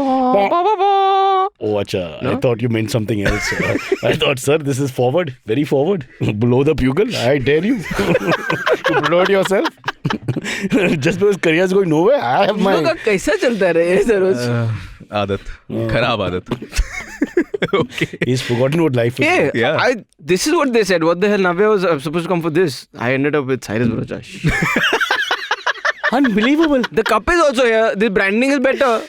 Oh, acha. No? I thought you meant something else. I thought, sir, this is forward. Very forward. Blow the bugle. I dare you. To blow it yourself. Just because career is going nowhere, I have mine. कैसा चलता रहे sir रोज? आदत. खराब आदत. Okay. He's forgotten what life is. Hey, Yeah. this is what they said. What the hell? Navya was supposed to come for this. I ended up with Cyrus Says. Unbelievable. The cup is also here. The branding is better.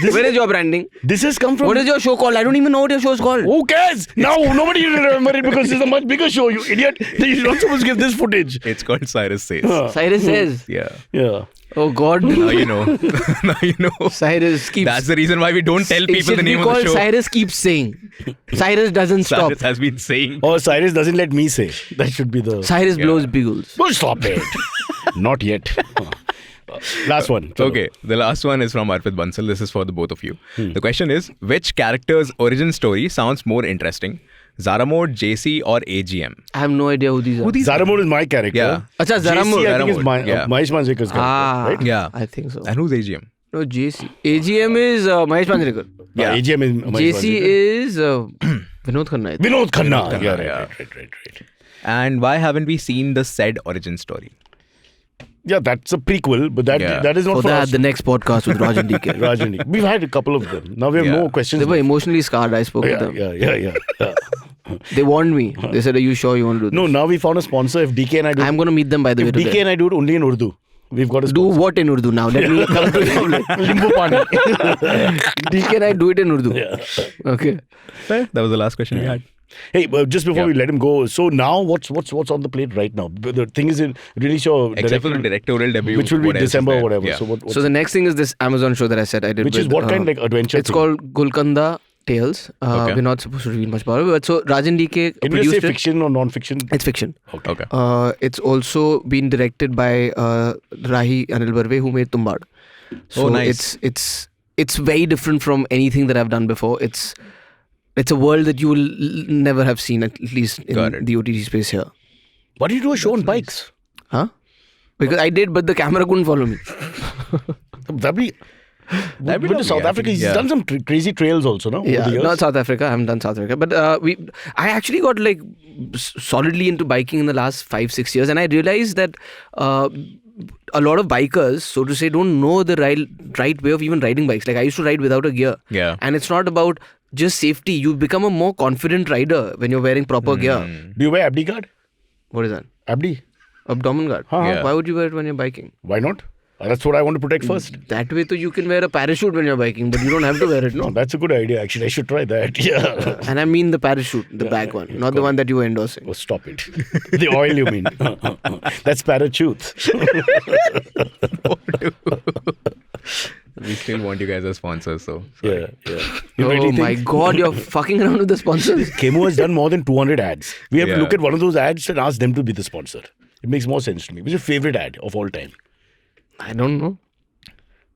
Where is your branding? This has come from... What is your show called? I don't even know what your show is called. Who cares? Now nobody will remember it because it's a much bigger show, you idiot. You're not supposed to give this footage. It's called Cyrus Says. Cyrus Says. Yeah. Yeah. Oh God. Now you know. Now you know. Cyrus keeps... That's the reason why we don't tell people the name of the show. Cyrus keeps saying. Cyrus doesn't stop. Cyrus has been saying. Or Cyrus doesn't let me say. That should be the... Cyrus blows bugles. Oh, stop it. Not yet. Last one. Chalo. Okay, the last one is from Arpit Bansal. This is for the both of you. The question is, which character's origin story sounds more interesting? Zaramod, JC or AGM? I have no idea who these are. Zaramod is my character. Yeah. Acha, Zaramod. JC, I think is Yeah. Mahesh Manjrekar's character, right? Yeah. I think so. And who's AGM? No, JC. AGM is Mahesh Manjrekar. Yeah. AGM is Mahesh JC Manjrekar. is Vinod Khanna. Vinod Khanna. Yeah, yeah. Right. And why haven't we seen the said origin story? Yeah, that's a prequel, but that is not For for that, us. the next podcast with Raj and DK. Raj and DK. We've had a couple of them. Now we have no questions. They were emotionally scarred. I spoke with them. Yeah. They warned me. They said, are you sure you want to do this? No, now we found a sponsor. If DK and I do I'm going to meet them by the way if DK today. and I do it only in Urdu, we've got a Do sponsor. what in Urdu now? Let me come to you. Limbu Pani. DK and I do it in Urdu. Yeah. Okay. That was the last question we had. Hey, just before we let him go, so now what's on the plate right now? The thing is, release your Except for the directorial debut, which will be what else is December or there? whatever. Yeah. So what? So the next thing is this Amazon show that I said I did. Which is what kind, like adventure? It's thing? called Gulkanda Tales. Okay. We're not supposed to reveal much about it. But so Rajan DK Can you produced say it. fiction or non-fiction? It's fiction. Okay. It's also been directed by Rahi Anil Barve, who made Tumbad. So nice. It's very different from anything that I've done before. It's a world that you will never have seen, at least in the OTT space here. Why did you do a show on bikes? Huh? Because I did, but the camera couldn't follow me. That'd be... Went to South Africa. He's done some crazy trails also, no? Over the Yeah, years. not South Africa. I haven't done South Africa, but I actually got like solidly into biking in the last 5-6 years, and I realized that a lot of bikers, so to say, don't know the right way of even riding bikes. Like I used to ride without a gear, and it's not about just safety. You become a more confident rider when you're wearing proper gear. Do you wear abdi guard? What is that? Abdi? Abdomen guard. Yeah. Why would you wear it when you're biking? Why not? That's what I want to protect first. That way, you can wear a parachute when you're biking, but you don't have to wear it. No, that's a good idea. Actually, I should try that. Yeah. And I mean the parachute, the black one, not the one that you were endorsing. Oh, stop it. The oil, you mean? That's parachute. We still want you guys as sponsors, so. Yeah. You Oh really my think God, you're fucking around with the sponsors. Kemmu has done more than 200 ads. We have to Yeah. look at one of those ads and ask them to be the sponsor. It makes more sense to me. What's your favorite ad of all time? I don't know.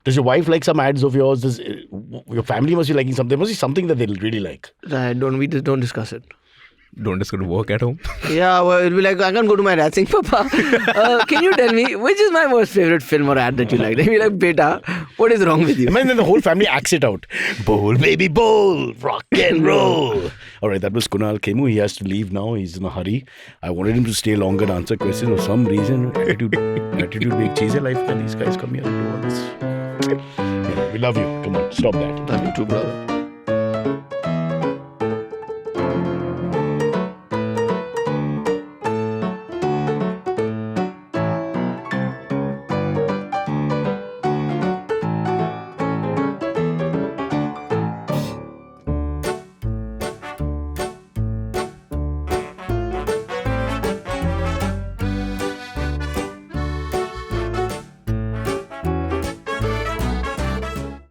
Does your wife like some ads of yours? Does your family must be liking something? Must be something that they'll really like. We just don't discuss it. Don't just go to work at home. Yeah, well, it'll be like, I can't go to my dad saying, Papa, can you tell me which is my most favorite film or ad that you liked? I'll be like, Beta, what is wrong with you? And then the whole family acts it out. Bowl, baby, bowl. Rock and roll. All right, that was Kunal Kemmu. He has to leave now. He's in a hurry. I wanted him to stay longer and answer questions. For some reason, attitude make cheese life. And these guys come here and do all this. Yeah, we love you. Come on, stop that. Love you too, brother.